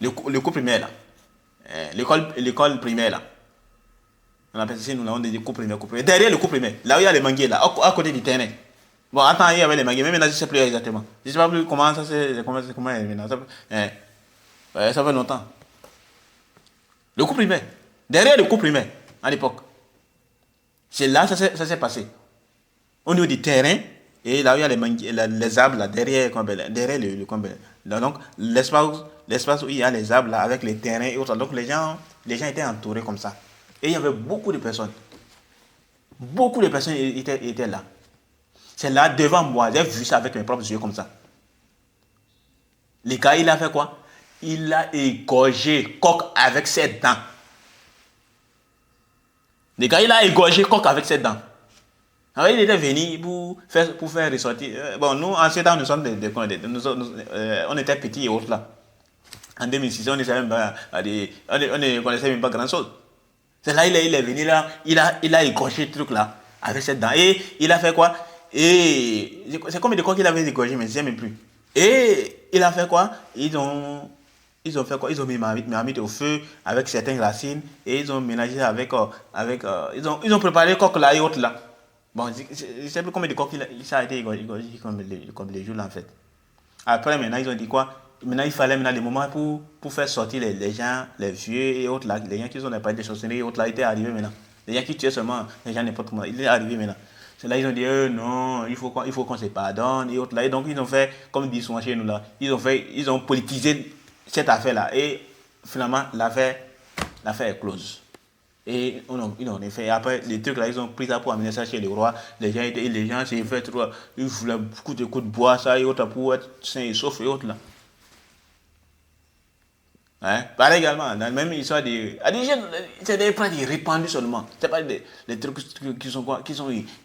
Le cours primaire là. L'école primaire là. On appelle ça, nous avons des cours primaires. Derrière le cours primaire. Là où il y a les manguiers là, à côté du terrain. Bon, attends, il y avait les manguiers, mais maintenant je ne sais plus exactement. Je ne sais pas plus comment ça c'est. Comment ça fait longtemps. Le cours primaire. Derrière le cours primaire, à l'époque. C'est là ça s'est passé. Au niveau du terrain, et là où il y a les arbres là, derrière donc l'espace où il y a les arbres là, avec les terrains et autres. Donc les gens étaient entourés comme ça. Et il y avait beaucoup de personnes. Beaucoup de personnes étaient là. C'est là devant moi, j'ai vu ça avec mes propres yeux comme ça. Le gars, il a fait quoi? Il a égorgé Coq avec ses dents. Le gars, il a égorgé Coq avec ses dents. Alors, il était venu pour faire ressortir. Bon, nous, en ce temps, nous sommes on était petits et autres là. En 2006, on ne connaissait même pas grand chose. C'est là, il est venu là, il a égorgé le truc là, avec ses dents. Et il a fait quoi? Et c'est comme de quoi qu'il avait égorgé, mais je ne sais même plus. Et il a fait quoi? Ils ont fait quoi? Ils ont mis marmite au feu avec certaines racines et ils ont mélangé ils ont préparé le coq là et autres là. Bon, je ne sais plus combien de coq ça a été égorgé comme les jours là en fait. Après maintenant ils ont dit quoi? Maintenant il fallait des moments pour faire sortir les gens, les vieux et autres là, les gens qui ont des de sorcellerie et autres là étaient arrivés maintenant. Les gens qui tuaient seulement les gens n'importe comment, ils sont arrivés maintenant. C'est là ils ont dit non, il faut qu'on se pardonne et autres là. Et donc ils ont fait, comme ils disent souvent chez nous là, ils ont politisé cette affaire là. Et finalement l'affaire est close. Et ils ont fait. Après les trucs là, ils ont pris ça pour amener ça chez le roi. Les gens s'est fait trop. Ils voulaient beaucoup de coups de bois, ça et autres pour être sains et saufs et autres là. Hein? Pareil également, dans la même histoire c'est des prêtres répandus seulement. C'est pas des trucs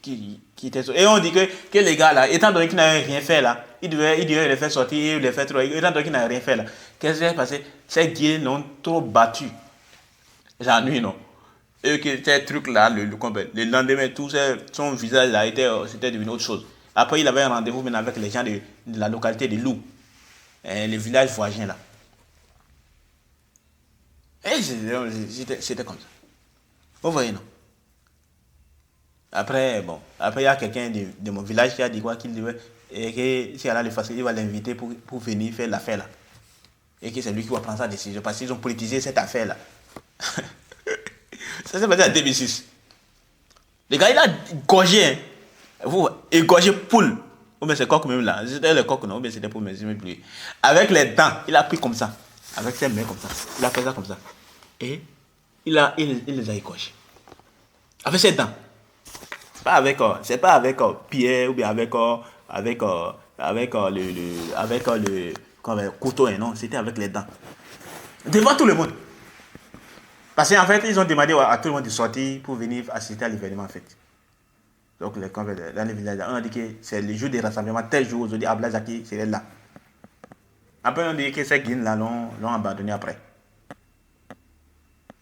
qui étaient. Et on dit que les gars là, étant donné qu'ils n'avaient rien fait là, ils devaient les faire sortir, les faire trop. Étant donné qu'ils n'avaient rien fait là, qu'est-ce qui s'est passé? Ces guillemets l'ont trop battu. La nuit, non? Et que ces trucs là, le lendemain, son visage là c'était devenu autre chose. Après, il avait un rendez-vous maintenant avec les gens de la localité de Lou, les villages voisins là. Et c'était comme ça. Vous voyez, non? Après, il y a quelqu'un de mon village qui a dit quoi qu'il devait, et que si elle a le facile, il va l'inviter pour venir faire l'affaire là. Et que c'est lui qui va prendre sa décision parce qu'ils ont politisé cette affaire là. Ça s'est passé en 2006. Le gars, il a gorgé, hein. Vous, égorgé poule. Ou bien c'est coq même là. C'était le coq, non? Ou bien c'était pour me dire plus. Avec les dents, il a pris comme ça. Avec ses mains comme ça. Il a fait ça comme ça. Et il les a égorgés. Avec ses dents. C'est pas avec pierre ou bien avec le couteau, hein, non. C'était avec les dents. Devant tout le monde. Parce qu'en fait, ils ont demandé à tout le monde de sortir pour venir assister à l'événement en fait. Donc, dans les villages, on a dit que c'est le jour des rassemblements, tel jour, aujourd'hui, à Blazaki, c'est là. Après, on a dit que ces guines là l'ont abandonné après.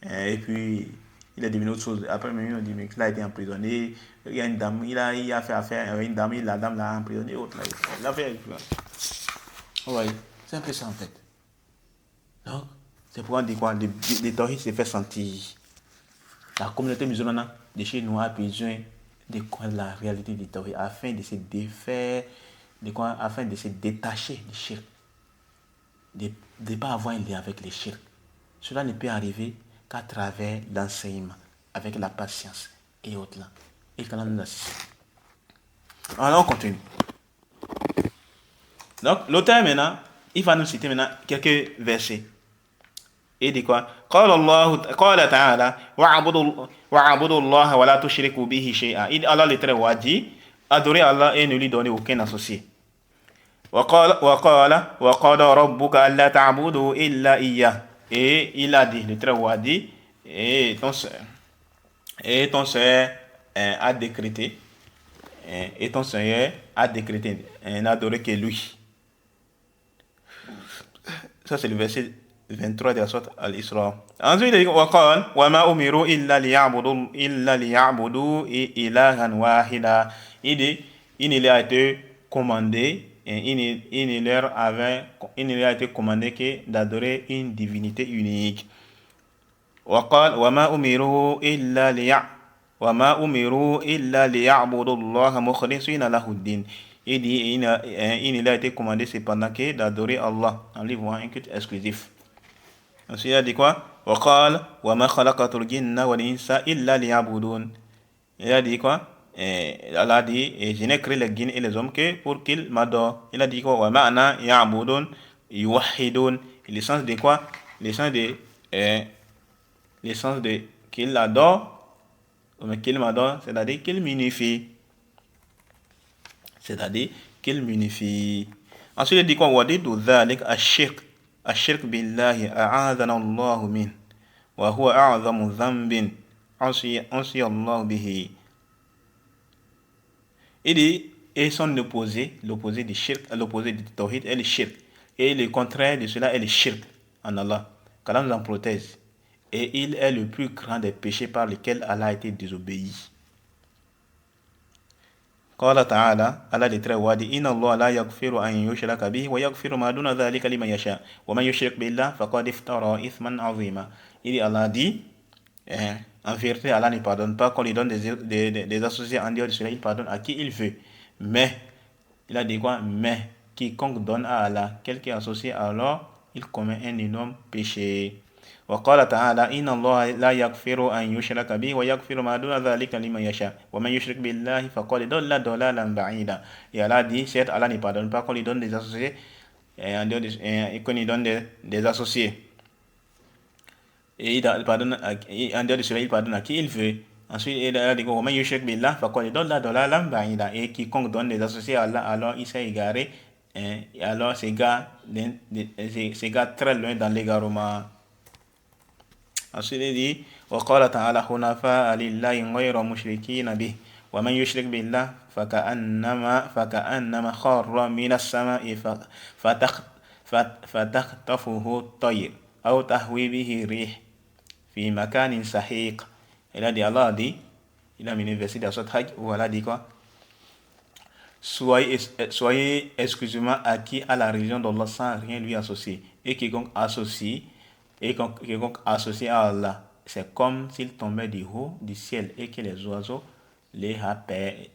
Et puis, il est devenu autre chose. Après, on a dit qu'il a été emprisonné. Il y a une dame, il a fait affaire avec une dame, la dame l'a emprisonné. Autre, là. Il a fait. Ouais, c'est un peu ça en fait. Donc, c'est pourquoi on dit quoi? Les tawhid se fait sentir. La communauté musulmane de chez nous a besoin de connaître la réalité du tawhid afin de se défaire, afin de se détacher du shirk. De ne pas avoir un lien avec les shirk. Cela ne peut arriver qu'à travers l'enseignement, avec la patience et autres là. Et quand on assiste. Alors on continue. Donc l'auteur maintenant, il va nous citer maintenant quelques versets. Et dit quoi? Qala ta'ala wa'budu Allah wa la tushriku bihi shay'a. Allah le très haut dit, adorez Allah et ne lui donnez aucun associé. Wa qala rabbuka alla ta'budu illa iyyah. Et il a dit, le très haut a dit, et ton Seigneur a décrété, n'adorer que lui. Ça c'est le verset 23 de la sourate Al-Isra. Ensuite, il dit wa ma umiru illa liya'budu ilahan wahida. Il a été commandé, il leur a été commandé que d'adorer une divinité unique. Wa ma umiru illa liya'budu Allah mukhlisina lahu ad-din. Il a été commandé cependant que d'adorer Allah en lui voyant un culte exclusif. Ensuite, il a dit quoi? وقال وما خلقت الجن والإنس إلا ليعبدون. Il a dit quoi? Allah a dit, et je n'ai créé les djinns et les hommes que pour qu'ils m'adorent. Il a dit quoi? Wa ma'ana ya'budun yuwahhidun. Le sens de quoi? Le sens de qu'il adore, mais qu'il m'adore, c'est-à-dire qu'il m'unifie. C'est-à-dire qu'il m'unifie. Ensuite, il dit quoi? Wa didu dhalik ash-shirk. Ash-shirk billahi a'adana Allahu min. Wa huwa a'zamu dhanbin. Ansi Allah bihi. Il dit, et son opposé, l'opposé du shirk, l'opposé du tawhid est le shirk. Et le contraire de cela est le shirk en Allah. Qu'Allah nous en protège. Et il est le plus grand des péchés par lesquels Allah a été désobéi. قال تعالى Allah dit très wadi inna Allah la yaghfiru an yushraka bihi wa yaghfiru ma duna dhalika liman yasha wa man yushrik billah faqad iftara ithman azima. Il dit Allah dit en vérité Allah ne pardonne pas qu'on lui donne des associés en dehors de cela, il pardonne à qui il veut. Mais il a dit quoi? Mais quiconque donne à Allah quelqu'un associé, alors il commet un énorme péché. وقال تعالى إن الله لا يغفر أن يشرك به ويغفر ما دون ذلك لمن يشاء ومن يشرك بالله فقد ضل ضلالا بعيدا. Et Allah dit, certes Allah ne pardonne pas qu'on lui donne des associés et qu'on lui donne des associés. Et il pardonne en dehors de cela, il pardonne à qui il veut. Ensuite, il a dit ومن يشرك بالله فقد ضل ضلالا بعيدا. Et quiconque donne des associés à Allah, alors il s'est égaré. Et alors ces gars très loin dans l'égarement. Ensuite, il dit وقال تعالى حنفاء لله غير مشركين به ومن يشرك بالله فكأنما خر من السماء فتخطفه الطير أو تهوي به ريح في مكان سحيق. Il a dit, Allah a dit, il a mis une verset dans ce Hajj où Allah dit quoi? Soyez exclusivement acquis à la religion d'Allah sans rien lui associer. Et quiconque associe à Allah, c'est comme s'il tombait du haut du ciel et que les oiseaux les happaient,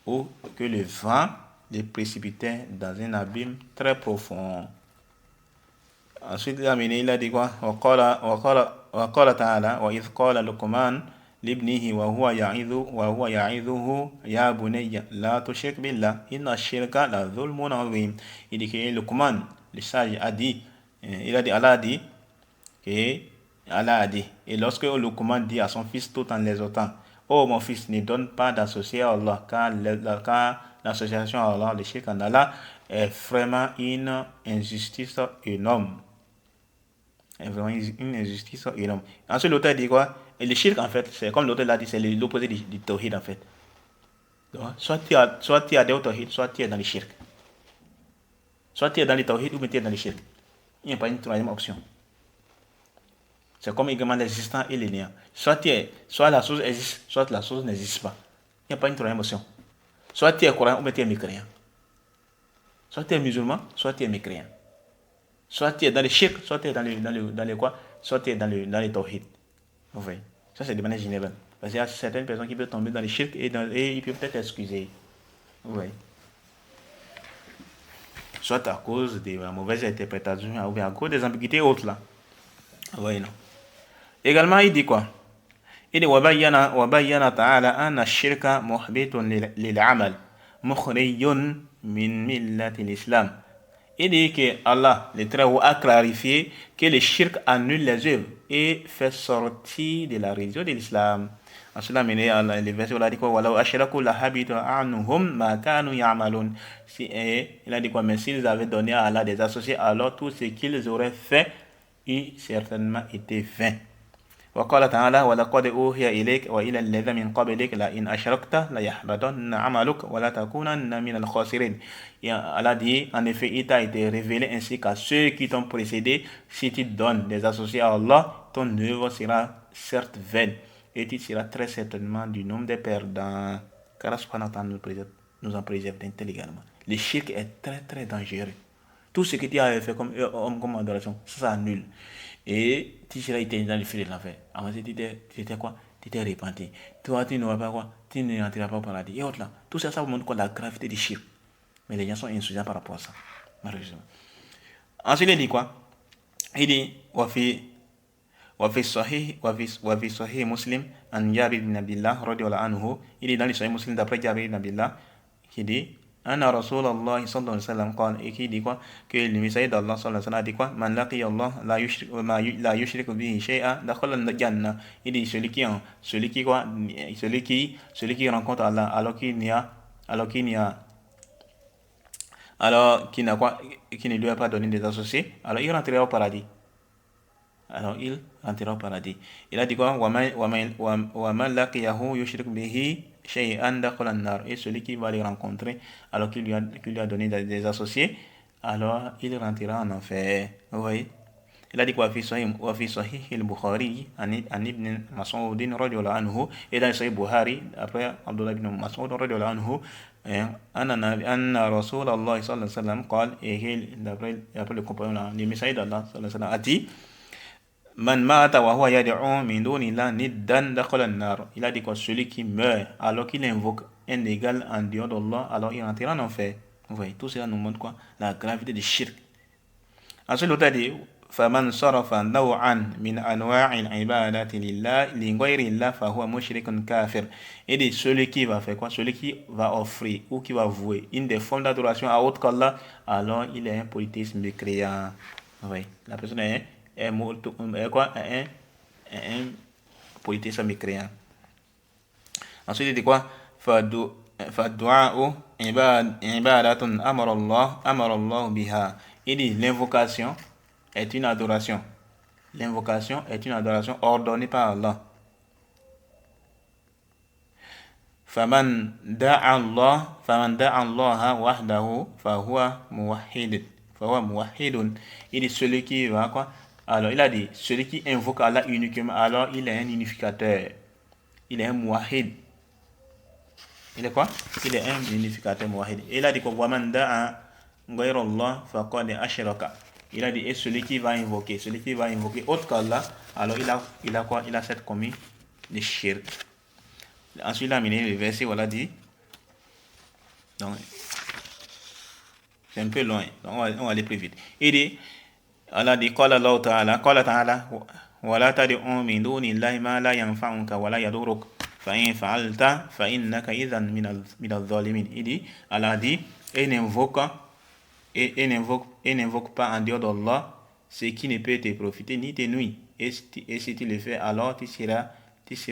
ou que le vent les précipitait dans un abîme très profond. Ensuite, il a dit quoi? وقال تعالى وإذ قال لقمان لابنه وهو يعظه يا بني لا تشرك بالله إن الشرك لظلم عظيم. Il dit que Luqman, le sage, a dit, Allah a dit, et lorsque Luqman dit à son fils tout en l'exhortant, oh mon fils, ne donne pas d'associé à Allah, car l'association à Allah, le shirk en Allah, est vraiment une injustice énorme. C'est vraiment une injustice énorme. Ensuite, l'auteur dit quoi? Et le shirk, en fait, c'est comme l'auteur l'a dit, c'est l'opposé du tawhid, en fait. Donc, soit tu es au tawhid, soit tu es dans le shirk. Soit tu es dans le tawhid ou tu es dans le shirk. Il n'y a pas une troisième option. C'est comme également l'existant et le néant. Soit la chose existe, soit la chose n'existe pas. Il n'y a pas une troisième option. Soit tu es croyant ou tu es mécréant. Soit tu es musulman, soit tu es mécréant. Soit tu es dans le shirk, soit tu es dans le quoi? Soit tu es dans le tawhid. Vous voyez? Ça, c'est de manière générale. Parce qu'il y a certaines personnes qui peuvent tomber dans le shirk et ils peuvent être excusés. Vous voyez? Soit à cause de la mauvaise interprétation ou bien à cause des ambiguïtés autres là. Vous voyez, non? Également, il dit quoi? Il dit وَبَيَّنَ تَعَالَى أَنَّ الشِّرْكَ مُحْبِطٌ لِلْعَمَلِ مُخْرِجٌ مِنْ مِلَّةِ الْإِسْلَامِ. Il dit que Allah, le Très-Haut, a clarifié que le shirk annule les œuvres et fait sortir de la religion de l'islam. Ensuite, le verset où il a dit quoi? وَلَوْ أَشْرَكُوا لَحَبِطَ عَنْهُمْ مَا كَانُوا يَعْمَلُونَ. Il a dit quoi? Mais s'ils avaient donné à Allah des associés, alors tout ce qu'ils auraient fait eût certainement été vain. وقال تعالى ولقد أوحي إليك وإلى الذين من قبلك لئن أشركت ليحبطن عملك ولا تكونن من الخاسرين. Allah dit, en effet, il t'a été révélé ainsi qu'à ceux qui t'ont précédé, si tu donnes des associés à Allah, ton œuvre sera certes vaine et tu seras très certainement du nombre des perdants. Car subhanahu wa ta'ala nous en préserve intelligemment. Le shirk est très très dangereux. Tout ce que tu avais fait comme adoration, ça annule. Et tu seras été dans le fil de l'enfer. Avant, tu étais quoi? Tu t'es repenti. Toi, tu n'auras pas quoi? Tu ne rentreras pas au paradis. Et autres là. Tout ça, ça vous montre quoi? La gravité du shirk. Mais les gens sont insouciants par rapport à ça. Malheureusement. Ensuite, il dit quoi? Il dit وفي صحيح مسلم عن جابر بن عبد الله رضي الله عنه. Il est dans le Sahih Muslim d'après Jabir ibn Abdullah qui dit Anna Rasulullah sallallahu alayhi wa sallam qala, et qui dit quoi, que le messager d'Allah sallallahu alayhi wa sallam a dit quoi, man laqiya Allah la yushrik bihi shay'a dakhala al-jannah. Il dit celui qui rencontre Allah alors qu'il ne lui a pas donné des associés, alors il rentrera au paradis. Il a dit quoi, wa man laqiyahu yushrik bihi shay'an dakhala an-nar. Et celui qui va les rencontrer alors qu'il lui a donné des associés, alors il rentrera en enfer. Vous voyez? Il a dit quoi, fi sahih al-Bukhari an ibn Mas'ud radiyallahu anhu. Et dans le Sahih Bukhari après Abdullah ibn Mas'ud radiyallahu anhu, anna Rasulullah sallallahu alayhi wa sallam qala, et d'après le compagnon, le messager d'Allah sallallahu alayhi wa sallam a dit Man mata wa huwa yad'u min dunillah niddan dakhala an-nar. Il a dit quoi, celui qui meurt alors qu'il invoque un égal en dehors d'Allah, alors il rentrera en enfer. Vous voyez, tout cela nous montre quoi, la gravité du shirk. Ensuite l'auteur dit faman sarafa naw'an min anwa'il ibadati lillah li ghayri llah fa huwa mushrikun kafir. Et dit celui qui va faire quoi, celui qui va offrir ou qui va vouer une des formes d'adoration à autre qu'Allah, alors il est un polythéisme mécréant. Vous voyez, la personne est un polythéisme mécréant. Ensuite il dit quoi, fadu'a'u ibadatun amara Allah biha. Il dit l'invocation est une adoration. L'invocation est une adoration ordonnée par Allah. Faman da'a Allah wahdahu fahuwa muwahhidun. Il dit celui qui va quoi, alors il a dit celui qui invoque Allah uniquement, alors il est un unificateur, il est un muwahhid. Il est quoi? Il est un unificateur muwahhid. Et il a dit quoi, waman da'a ghayra Allah faqad ashraka. Il a dit et celui qui va invoquer autre qu'Allah, alors il a quoi, il a cette commis de shirk. Ensuite il a amené le verset, voilà, dit, donc c'est un peu loin, donc on va aller plus vite. Il dit, Allah dit qala ta'ala wa la tad'u min dunillahi ma la yanfa'uka wa la yadurruk fa in fa'alta fa innaka idhan min adh-dhalimin. Il dit, Allah dit, et n'invoque pas en dehors d'Allah ce qui ne peut te profiter ni te nuire, et si tu le fais, alors tu seras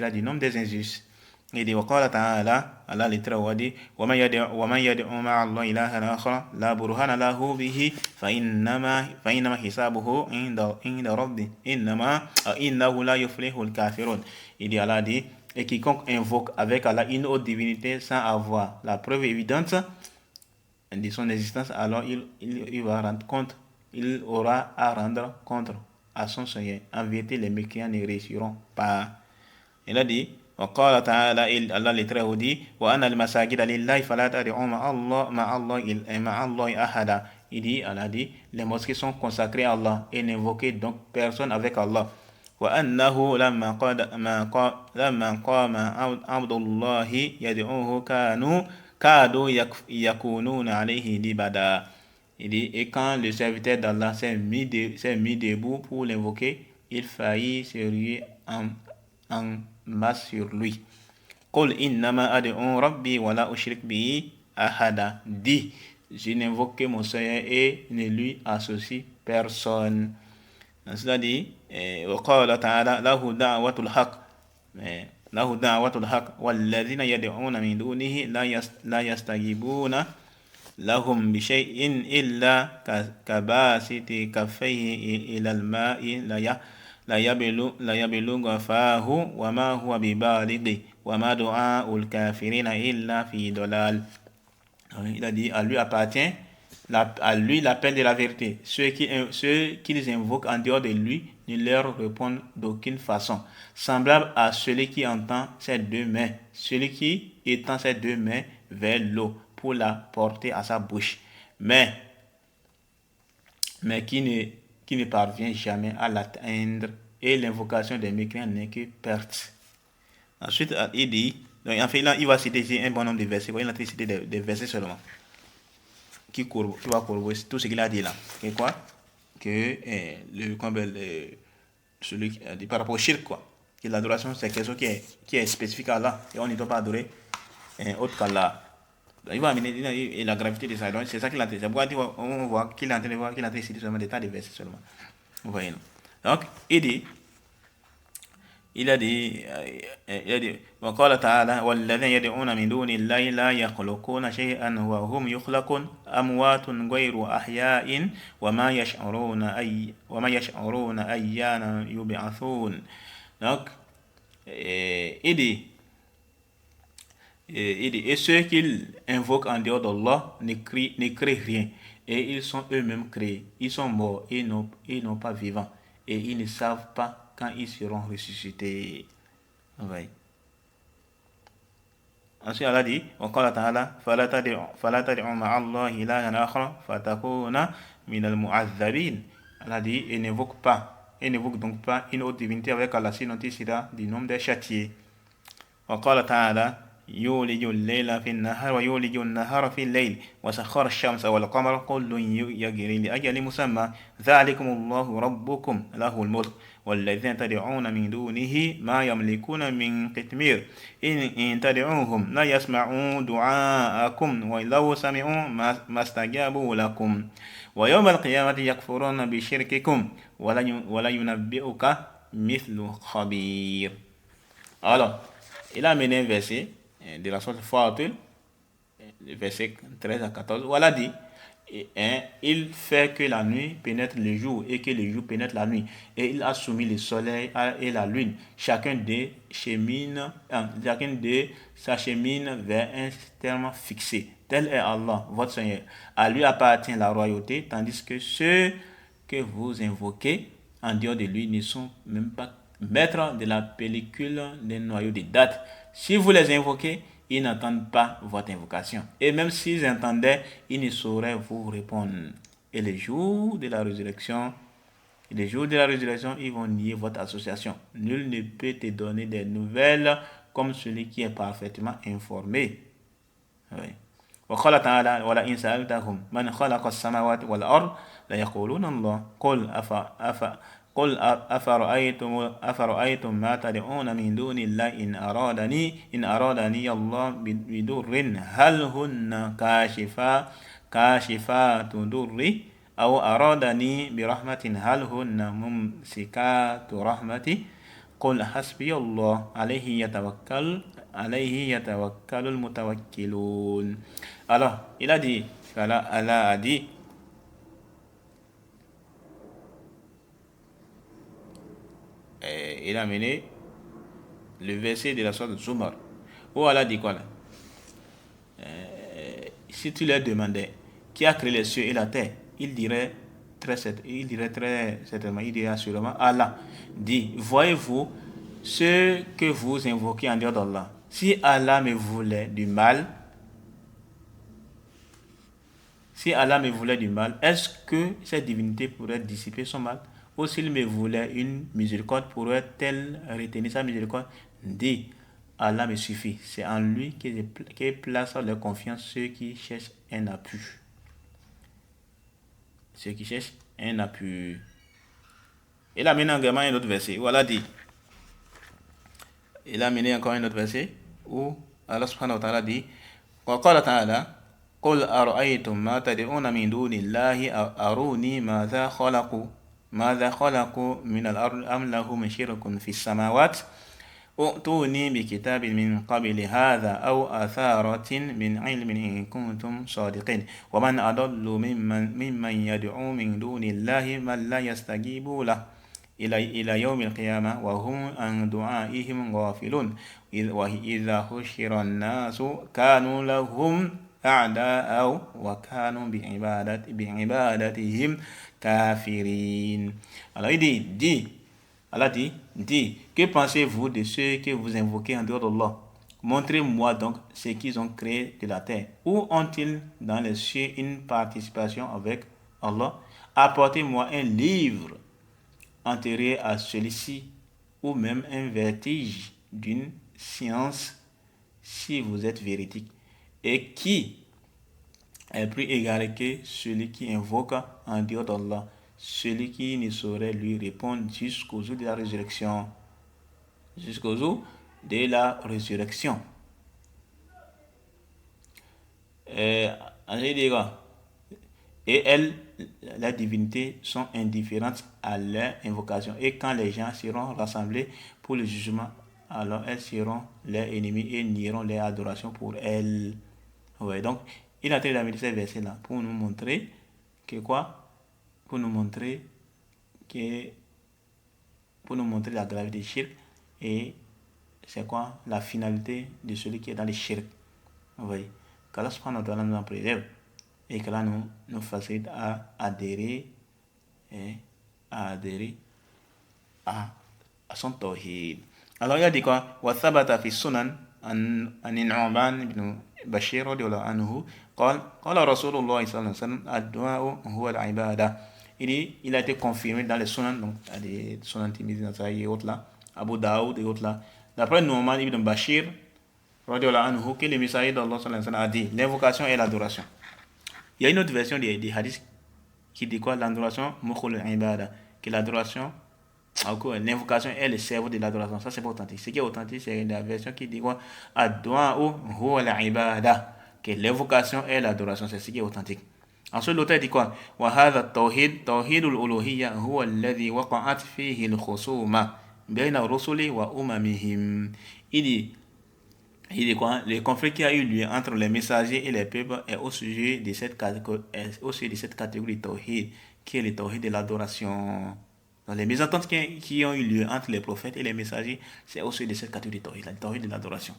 du nombre des injustes. Il dit وقال تعالى, Allah littéralement dit ومن يدعو مع الله إلها آخر لا برهان له به فإنما حسابه عند ربه إنه لا يفلح الكافرون. Il dit, Allah dit, et quiconque invoque avec Allah une autre divinité sans avoir la preuve évidente de son existence, alors il aura à rendre compte à son Seigneur. En vérité, les mécréants ne réussiront pas. Il a dit وقال تعالى, Allah littéralement dit وأن المساجد لله فلا تدعوا مع الله أحدا. Il dit, Allah dit, les mosquées sont consacrées à Allah et n'invoquez donc personne avec Allah. وأنه لما قام عبد الله يدعوه كادوا يكونون عليه لبدا. Il dit, et quand le serviteur d'Allah s'est mis debout pour l'invoquer, il faillit se ruer en masse sur lui. Qul innama ad'u rabbi wa la ushrik bihi ahada. Dit, je n'invoque que mon Seigneur et ne lui associe personne. Cela dit, wa qala ta'ala lahu da'watul haqq walladhina yad'una min dunihi la yastajibuna lahum bi shay'in illa kabasiti kaffayhi ila al-ma'i la yablughu fahu wa ma huwa bibalighi wa ma du'a'ul kafirina illa fi dalal. Il a dit, à lui appartient l'appel de la vérité. Ceux qui les invoquent en dehors de lui ne leur répondent d'aucune façon. Semblable à celui qui entend ses deux mains, celui qui étend ses deux mains vers l'eau pour la porter à sa bouche, mais qui ne parvient jamais à l'atteindre, et l'invocation des mécréants n'est que perte. Ensuite, il dit, donc, en fait, là, il va citer ici un bon nombre de versets, il a cité des versets seulement, qui va corroborer tout ce qu'il a dit là. Et quoi? Que celui qui dit par rapport au shirk, quoi. Que l'adoration, c'est quelque chose qui est spécifique à Allah. Et on ne doit pas adorer autre qu'Allah. Il va amener la gravité de ça. Donc, c'est ça qu'il a dit. C'est pourquoi on voit qu'il est en train de voir qu'il a cité seulement des tas de versets seulement. Vous voyez, non? Donc, il a dit, وقال تعالى والذين يدعون من دون الله لا يخلقون شيئا وهم يخلقون أموات غير أحياء وما يشعرون أيان يبعثون. Donc, il dit, et ceux qu'ils invoquent en dehors d'Allah ne créent rien, et ils sont eux-mêmes créés, ils sont morts, ils n'ont pas vivants, et ils ne savent pas quand ils seront ressuscités. Oui. Ensuite, Allah dit, وقال تعالى فلا تدعوا مع الله إلها آخر فتكون من المعذبين. Allah dit, et n'invoque donc pas une autre divinité avec Allah, sinon tu seras du nombre des châtiés. وقال تعالى يولج الليل في النهار ويولج النهار في الليل وسخر الشمس والقمر كل يجري لأجل مسمى ذلكم الله ربكم له الملك والذين تدعون من دونه ما يملكون من قطمير إن تدعوهم لا يسمعوا دعاءكم ولو سمعوا ما استجابوا لكم ويوم القيامة يكفرون بشرككم ولا ينبئك مثل خبير. Alors, il a amené un verset de la sourate Fatir, verset 13 à 14, où Allah dit, il fait que la nuit pénètre le jour et que le jour pénètre la nuit, et il a soumis le soleil et la lune, chacun d'eux s'achemine vers un terme fixé. Tel est Allah, votre Seigneur. À lui appartient la royauté, tandis que ceux que vous invoquez en dehors de lui ne sont même pas maîtres de la pellicule des noyaux de date. Si vous les invoquez, ils n'entendent pas votre invocation. Et même s'ils entendaient, ils ne sauraient vous répondre. Et les jours de la résurrection, ils vont nier votre association. Nul ne peut te donner des nouvelles comme celui qui est parfaitement informé. Oui. وقال تعالى ولئن سألتهم من خلق السماوات والأرض ليقولون الله قل أفرأيتم ما تدعون من دون الله إن أرادني الله بدر هل هن كاشفات ضري أو أرادني برحمة هل هن ممسكات رحمتي قل حسبي الله عليه يتوكل المتوكلون. Alors, il a dit, Allah a dit, il a mené le verset de la sourate de Zumar, où Allah dit quoi là? Si tu leur demandais qui a créé les cieux et la terre, il dirait très certainement, il dirait assurément Allah. Dit, voyez-vous ce que vous invoquez en dehors d'Allah? Si Allah me voulait du mal, est-ce que cette divinité pourrait dissiper son mal? Ou s'il me voulait une miséricorde, pourrait-elle retenir sa miséricorde? Dit, Allah me suffit. C'est en lui que placent leur confiance ceux qui cherchent un appui. Il a mené également un autre verset où Allah dit, il a mené encore un autre verset où Allah subhanahu wa ta'ala dit, وقال تعالى قل أرأيتم ما تدعون من دون الله أروني ماذا خلقوا من الأرض أم لهم شرك في السماوات ائتوني بكتاب من قبل هذا أو أثارة من علم إن كنتم صادقين ومن أضل ممن يدعو من دون الله من لا يستجيب له إلى يوم القيامة وهم عن دعائهم غافلون وإذا حشر الناس كانوا لهم أعداء وكانوا بعبادتهم كافرين. Alors il dit, Allah dit, que pensez-vous de ceux que vous invoquez en dehors d'Allah? Montrez-moi donc ce qu'ils ont créé de la terre. Où ont-ils dans les cieux une participation avec Allah? Apportez-moi un livre antérieur à celui-ci, ou même un vertige d'une science, si vous êtes véridique. Et qui est plus égaré que celui qui invoque en dehors d'Allah? celui qui ne saurait lui répondre jusqu'au jour de la résurrection. Jusqu'au jour de la résurrection. Et elles, les divinités, sont indifférentes à leur invocation. Et quand les gens seront rassemblés pour le jugement, alors elles seront leurs ennemis et nieront leur adoration pour elles. Ouais, donc, il a traité d'amener ces versets-là pour nous montrer que quoi? Pour nous montrer la gravité du shirk et c'est quoi la finalité de celui qui est dans le shirk. Vous voyez, qu'Allah subhanahu wa ta'ala nous en préserve et qu'Allah nous facilite à adhérer à son tawhid. Alors il a dit quoi? Wa thabata fi sunan an Nu'man ibn Bashir radiyallahu anhu قال رسول الله صلى الله عليه وسلم الدعاء هو العبادة. Il a été confirmé dans les sunan, donc les sunan Tirmidhi, Nasa'i et autres là, Abu Daoud et autres là, d'après Nu'man ibn Bashir radiyallahu anhu, que le messager d'Allah sallallahu alayhi wa sallam a dit l'invocation et l'adoration. Il y a une autre version des hadiths qui dit quoi? L'adoration mukhul ibada, que l'adoration, l'invocation est le cerveau de l'adoration. Ça c'est pas authentique. Ce qui est authentique, c'est la version qui dit quoi? Ad-du'a'u huwa al-ibada, que l'invocation est l'adoration. C'est ce qui est authentique. Ensuite l'auteur dit quoi? Wa hadha at-tawhid tawhidul uluhiyya huwa alladhi waqa'at fihi al-khusuma bayna rusuli wa umamihim. Il dit quoi? Le conflit qui a eu lieu entre les messagers et les peuples est au sujet de cette catégorie de tawhid, qui est le tawhid de l'adoration. Donc les mésententes qui ont eu lieu entre les prophètes et les messagers, c'est au sujet de cette catégorie de tawhid, le tawhid de l'adoration.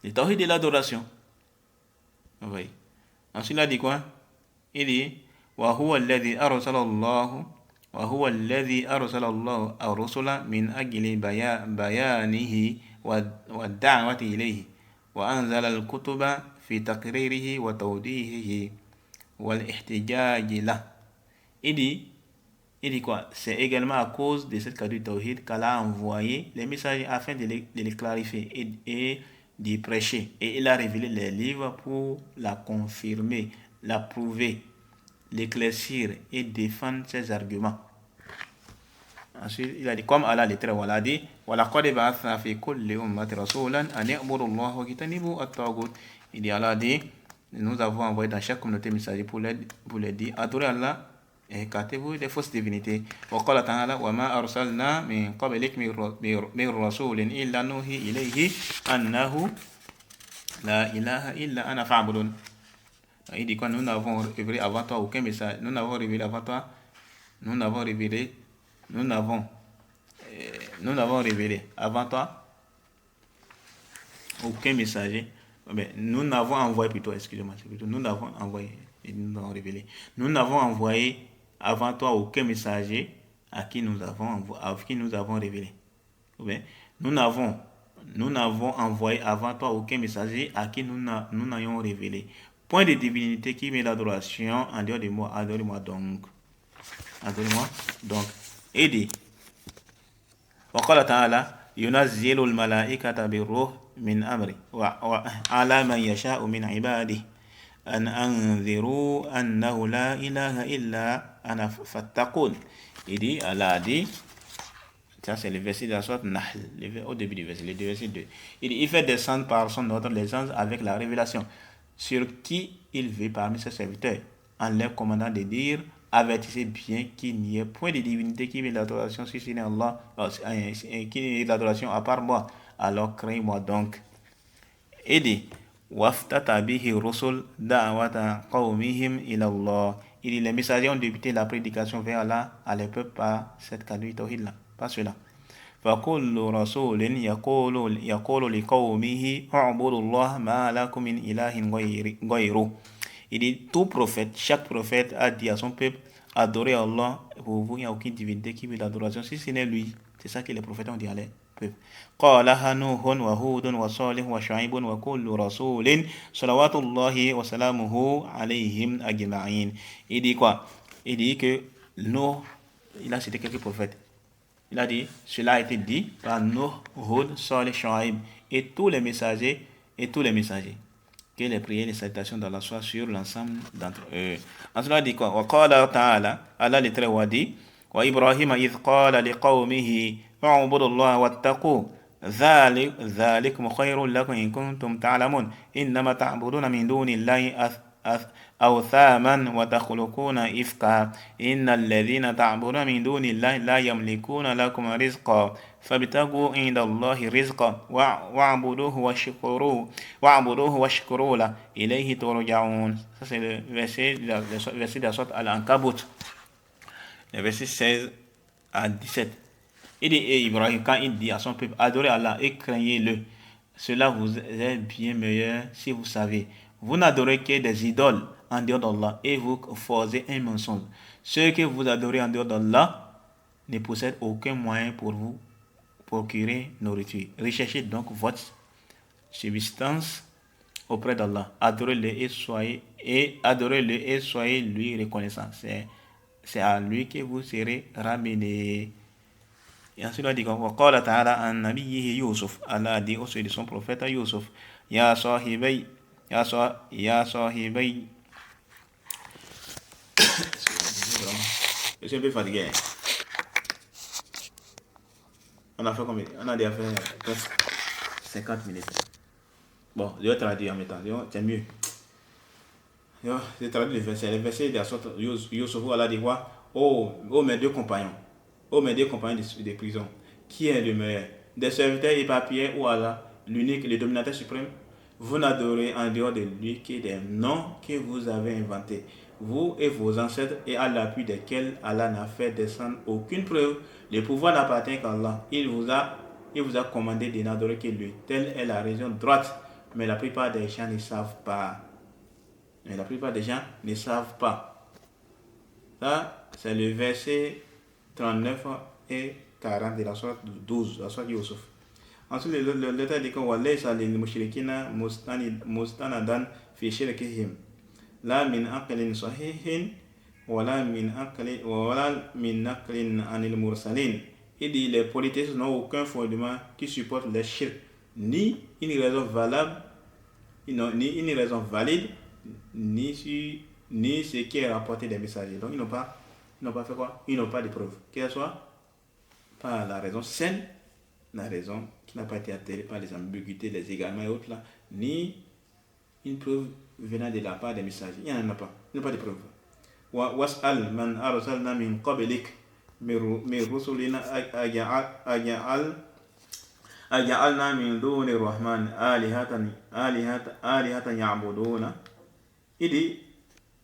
Le tawhid de l'adoration. Oui. Ensuite, il a dit quoi? Il dit wa huwa alladhi arsala Allahu ar-rusula min ajli bayanihi والدعوة إليه وأنزل الكتب في تقريره وتوضيحه والاحتجاج له. Il dit quoi? C'est également à cause de cette catégorie de tawhid qu'Allah a envoyé les messages afin de les clarifier et d'y prêcher. Et il a révélé les livres pour la confirmer, la prouver, l'éclaircir et défendre ses arguments. Ensuite, il a dit, comme Allah l'Éternel voilà dit, وَلَقَدْ بَعَثْنَا فِي كُلِّ أُمَّةٍ رَسُولًا أَنِ اعْبُدُوا اللَّهَ وَاجْتَنِبُوا الطَّاغُوتَ. Il dit, Allah a dit, nous avons envoyé dans chaque communauté messager pour les dire, adorez Allah et écartez-vous des fausses divinités. وقال تعالى وما أرسلنا من قبلك من رسول إلا نوحي إليه أنه لا إله إلا أنا فاعبدون. Il dit quoi? Nous n'avons révélé avant toi aucun message. Nous n'avons révélé avant toi aucun messager. Nous n'avons envoyé plutôt, excusez-moi, nous n'avons envoyé et nous avons révélé. Nous n'avons envoyé avant toi aucun messager à qui nous avons révélé. Nous n'avons envoyé avant toi aucun messager à qui nous n'ayons révélé. Point de divinité qui met l'adoration en dehors de moi. Adorez-moi donc. Et dit, وقال تعالى ينزل الملائكة بالروح من أمره على من يشاء من عباده أن أنذروا أنه لا إله إلا أنا فاتقون. Il dit, Allah a dit, ça c'est le verset de la sourate Nahl, au début du verset, le verset 2. Il dit, il fait descendre par son ordre les anges avec la révélation sur qui il veut parmi ses serviteurs, en leur commandant de dire, avertissez bien qu'il n'y ait point de divinité qui met l'adoration si ce n'est Allah, qui n'est l'adoration à part moi, alors craignez-moi donc. Et dit, waftata bihi rusul da'wata qawmihim ila Allah. Il dit, les messagers ont débuté la prédication vers Allah à les peuples par cette catégorie tawhid là, pas cela. فكل رسول يقول لقومه اعبدوا الله ما لكم من إله غيره. Il dit, tout prophète, chaque prophète a dit à son peuple, adorez Allah, pour vous, il n'y a aucune divinité qui veut l'adoration, si ce n'est lui. C'est ça que les prophètes ont dit à les peuples. قالها نوح وهود وصالح وشعيب وكل رسول صلوات الله وسلامه عليهم أجمعين. Il dit quoi? Il dit que Nuh, il a cité quelques prophètes. Il a dit, cela a été dit par Nuh, Hud, Salih, Shuaib et tous les messagers. que les prières et les salutations d'Allah soient sur l'ensemble d'entre eux. Ensuite, il dit quoi? Wa qala ta'ala, Allah le très haut dit, wa Ibrahim idh qala liqawmihi u'budu Allah wattaqu ذلكم خير لكم إن كنتم تعلمون إنما تعبدون من دون الله أوثاما وتخلقون إفكا إن الذين تعبدون من دون الله لا يملكون لكم رزقا فابتغوا عند الله رزقا واعبدوه واشكروا له إليه ترجعون. Ça c'est le verset de la sourate Al-Ankabut, le verset 16 à 17. Il dit, et Ibrahim, quand il dit à son peuple, adorez Allah et craignez-le, cela vous est bien meilleur si vous savez. Vous n'adorez que des idoles en dehors d'Allah et vous forcez un mensonge. Ceux que vous adorez en dehors d'Allah ne possèdent aucun moyen pour vous procurer nourriture. Recherchez donc votre subsistance auprès d'Allah. Adorez-le et soyez lui reconnaissant. C'est à lui que vous serez ramenés. Et ensuite, il dit وقال تعالى عن نبيه يوسف. Allah a dit au sujet de son prophète Yusuf, يا صاحبي je suis un peu fatigué. On a fait combien? On a déjà fait presque 50 minutes. Bon, je vais traduire en même temps. C'est mieux. Je traduis le verset. Le verset de la sorte Yusuf, Allah dit quoi? Oh, mes deux compagnons. Oh, mes deux compagnons de prison, qui est le meilleur? Des serviteurs éparpillés ou Allah, l'unique, le dominateur suprême? Vous n'adorez en dehors de lui que des noms que vous avez inventés, vous et vos ancêtres, et à l'appui desquels Allah n'a fait descendre aucune preuve. Le pouvoir n'appartient qu'à Allah. Il vous a commandé de n'adorer que lui. Telle est la raison droite. Mais la plupart des gens ne savent pas. Ça, c'est le verset 39 et 40 de la sourate 12, la sourate Yusuf. Ensuite, le texte dit que walaysa lil mushrikina mustanadan fi shirkihim la min aqlin sahihin wala min naqlin anil mursalin. Il dit les polythéistes n'ont aucun fondement qui supporte les shirk, ni une raison valable, ni une raison valide, ni ce qui est rapporté des messagers. Donc ils n'ont pas fait quoi? Ils n'ont pas de preuves. Qu'elle soit par la raison saine, la raison qui n'a pas été altérée par les ambiguïtés, les égarements et autres là, ni une preuve venant de la part des messagers. Il n'y en a pas. Il n'y a pas de preuve. Was'al man arsalna min qablik min rusulina aja'alna min duni rahman alihatan ya'buduna. Il dit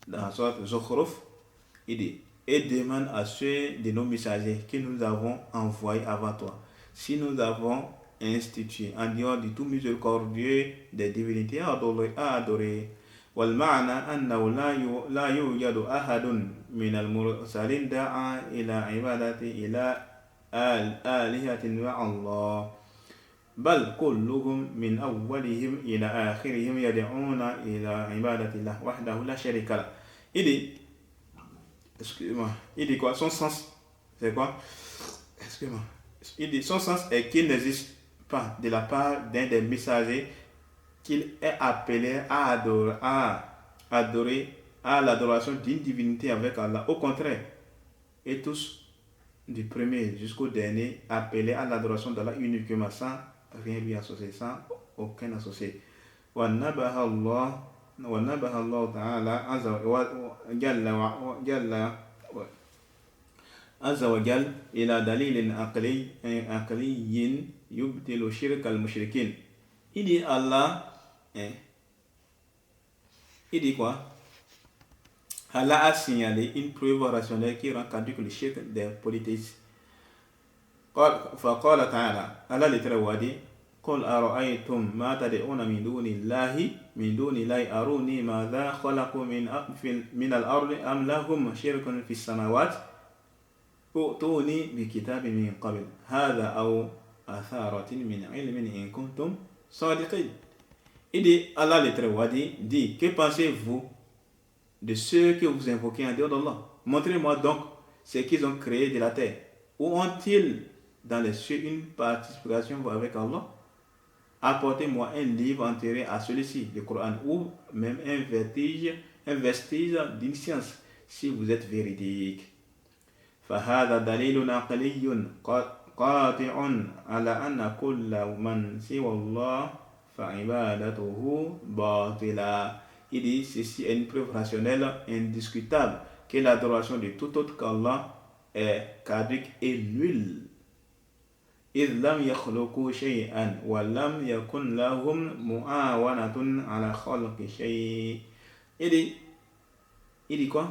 dans la sourate Zukhruf, il dit, et demande à ceux de nos messagers que nous avons envoyés avant toi, si nous avons institué en dehors du tout miséricordieux des divinités à adorer. والمعنى أنه لا يوجد أحد من المرسلين دعا إلى عبادة إلى آلهة مع الله بل كلهم من أولهم إلى آخرهم يدعون إلى عبادة الله وحده لا شريك له. Il dit quoi? Son sens, c'est quoi? Excuse-moi. Il dit son sens est qu'il n'existe pas de la part d'un des messagers qu'il est appelé à adorer à l'adoration d'une divinité avec Allah. Au contraire, et tous, du premier jusqu'au dernier, appelés à l'adoration d'Allah uniquement, sans rien lui associer, sans aucun associé. وَنَّبَهَ اللَّهُ تَعَالَى عز وجل إلى دليل عقلي يبطل شرك المشركين. Il dit Allah, il dit quoi? Allah a signalé une preuve rationnelle qui rend caduque le shirk des polythéistes. فقال تعالى, Allah le très haut dit, قل أرأيتم ما تدعون من دون الله أروني ماذا خلقوا من الأرض أم لهم شرك في السماوات ائتوني بكتاب من قبل هذا أو أثارة من علم إن كنتم صادقين. Il dit, Allah le très haut dit, que pensez-vous de ceux que vous invoquez en dehors d'Allah? Montrez-moi donc ce qu'ils ont créé de la terre. Ou ont-ils dans les cieux une participation avec Allah? apportez-moi un livre antérieur à celui-ci, le Coran, ou même un vestige d'une science, si vous êtes véridique. فهذا دليل عقلي قاطع على أن كل من سوى الله فعبادته باطلة. Il dit ceci est une preuve rationnelle indiscutable que l'adoration de tout autre qu'Allah est caduque et nulle. إذ لم يخلقوا شيئا ولم يكن لهم معاونة على خلق شيء. Il dit quoi?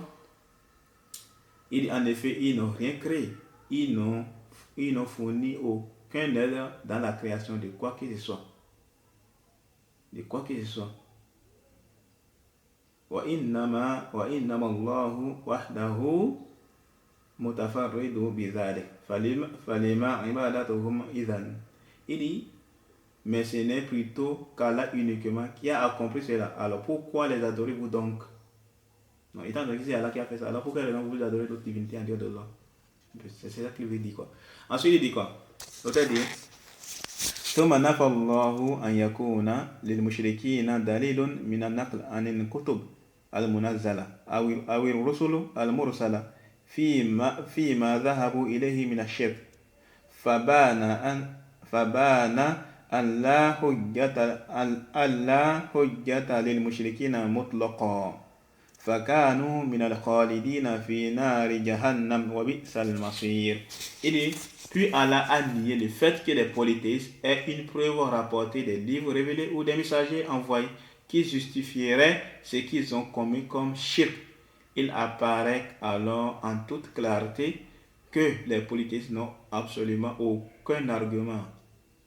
Il dit en effet, ils n'ont rien créé, ils n'ont fourni aucun aide dans la création de quoi que ce soit. De quoi que ce soit. وإنما الله وحده متفرد بذلك فلما عبادتهم إذن. Il dit, mais ce n'est plutôt qu'Allah uniquement qui a accompli cela. Alors pourquoi les adorez-vous donc? Non, étant donné que c'est Allah qui a fait ça, alors pourquoi vous adorez d'autres divinités en dehors d'Allah? C'est ça qu'il veut dire quoi. Ensuite il dit quoi? L'auteur dit ثم نفى الله أن يكون للمشركين دليل من النقل عن الكتب المنزلة أو الرسل المرسلة فيما ذهبوا إليه من الشرك فبان أن لا حجة للمشركين مطلقا فكانوا من الخالدين في نار جهنم وبئس المصير. Il dit, puis Allah a nié le fait que les polythéistes aient une preuve rapportée des livres révélés ou des messagers envoyés qui justifieraient ce qu'ils ont commis comme shirk. Il apparaît alors en toute clarté que les polythéistes n'ont absolument aucun argument.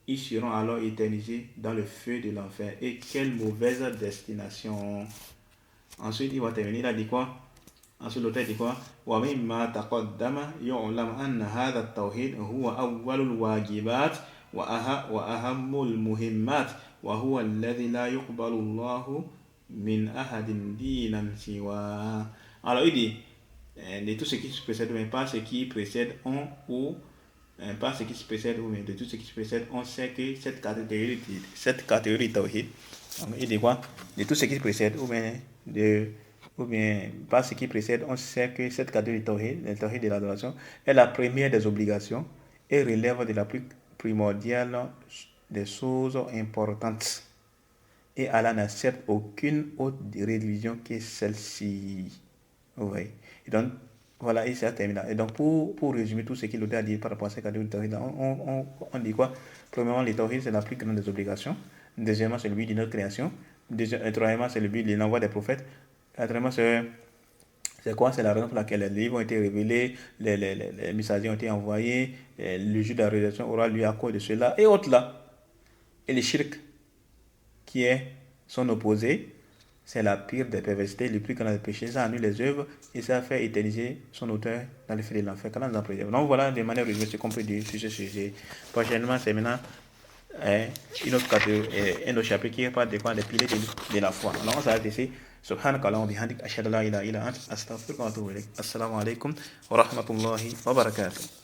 Ils seront alors éternisés dans le feu de l'enfer. Et quelle mauvaise destination! Ensuite, il va terminer, il a dit quoi? Ensuite, l'auteur dit quoi? وَمِمَّا تَقَدَّمَ يُعْلَمْ أَنَّ هَذَا التَّوْحِيدُ هُوَ أَوَّلُ الْوَاجِبَاتِ وَأَهَمُّ الْمُهِمَّاتِ وَهُوَ الَّذِي لَا يُقْبَلُ اللَّهُ مِنْ أَحَدٍ دِينًا سِوَاهُ. Alors, il dit, de tout ce qui se précède, mais pas ce qui précède, pas ce qui se précède, mais de tout ce qui se précède, on sait que cette catégorie de tawhid, il dit quoi? De tout ce qui se précède, ou bien pas ce qui précède, on sait que cette catégorie de tawhid, le tawhid de l'adoration, est la première des obligations et relève de la plus primordiale des choses importantes. Et Allah n'accepte aucune autre religion que celle-ci. Oui. Et donc, voilà, et ça termine là. Et donc, pour résumer tout ce qu'il a dit par rapport à cette catégorie de tawhid, on dit quoi? Premièrement, le tawhid, c'est la plus grande des obligations. Deuxièmement, c'est le but de notre création. Troisièmement, c'est le but de l'envoi des prophètes. Quatrièmement, c'est quoi? C'est la raison pour laquelle les livres ont été révélés, les messagers ont été envoyés, le jour de la réalisation aura lieu à cause de cela, et autres là. Et le shirk, qui est son opposé, c'est la pire des perversités, le plus grand des péchés. Ça annule les œuvres et ça fait éterniser son auteur dans le feu de l'enfer. Donc voilà de manière résumée ce qu'on peut dire sur ce sujet. Prochainement, c'est maintenant une autre catégorie, un autre chapitre qui parle des piliers de la foi. Alors on s'arrête ici. سبحانك اللهم وبحمدك أشهد أن لا إله إلا أنت أستغفرك وأتوب إليك. السلام عليكم ورحمة الله وبركاته.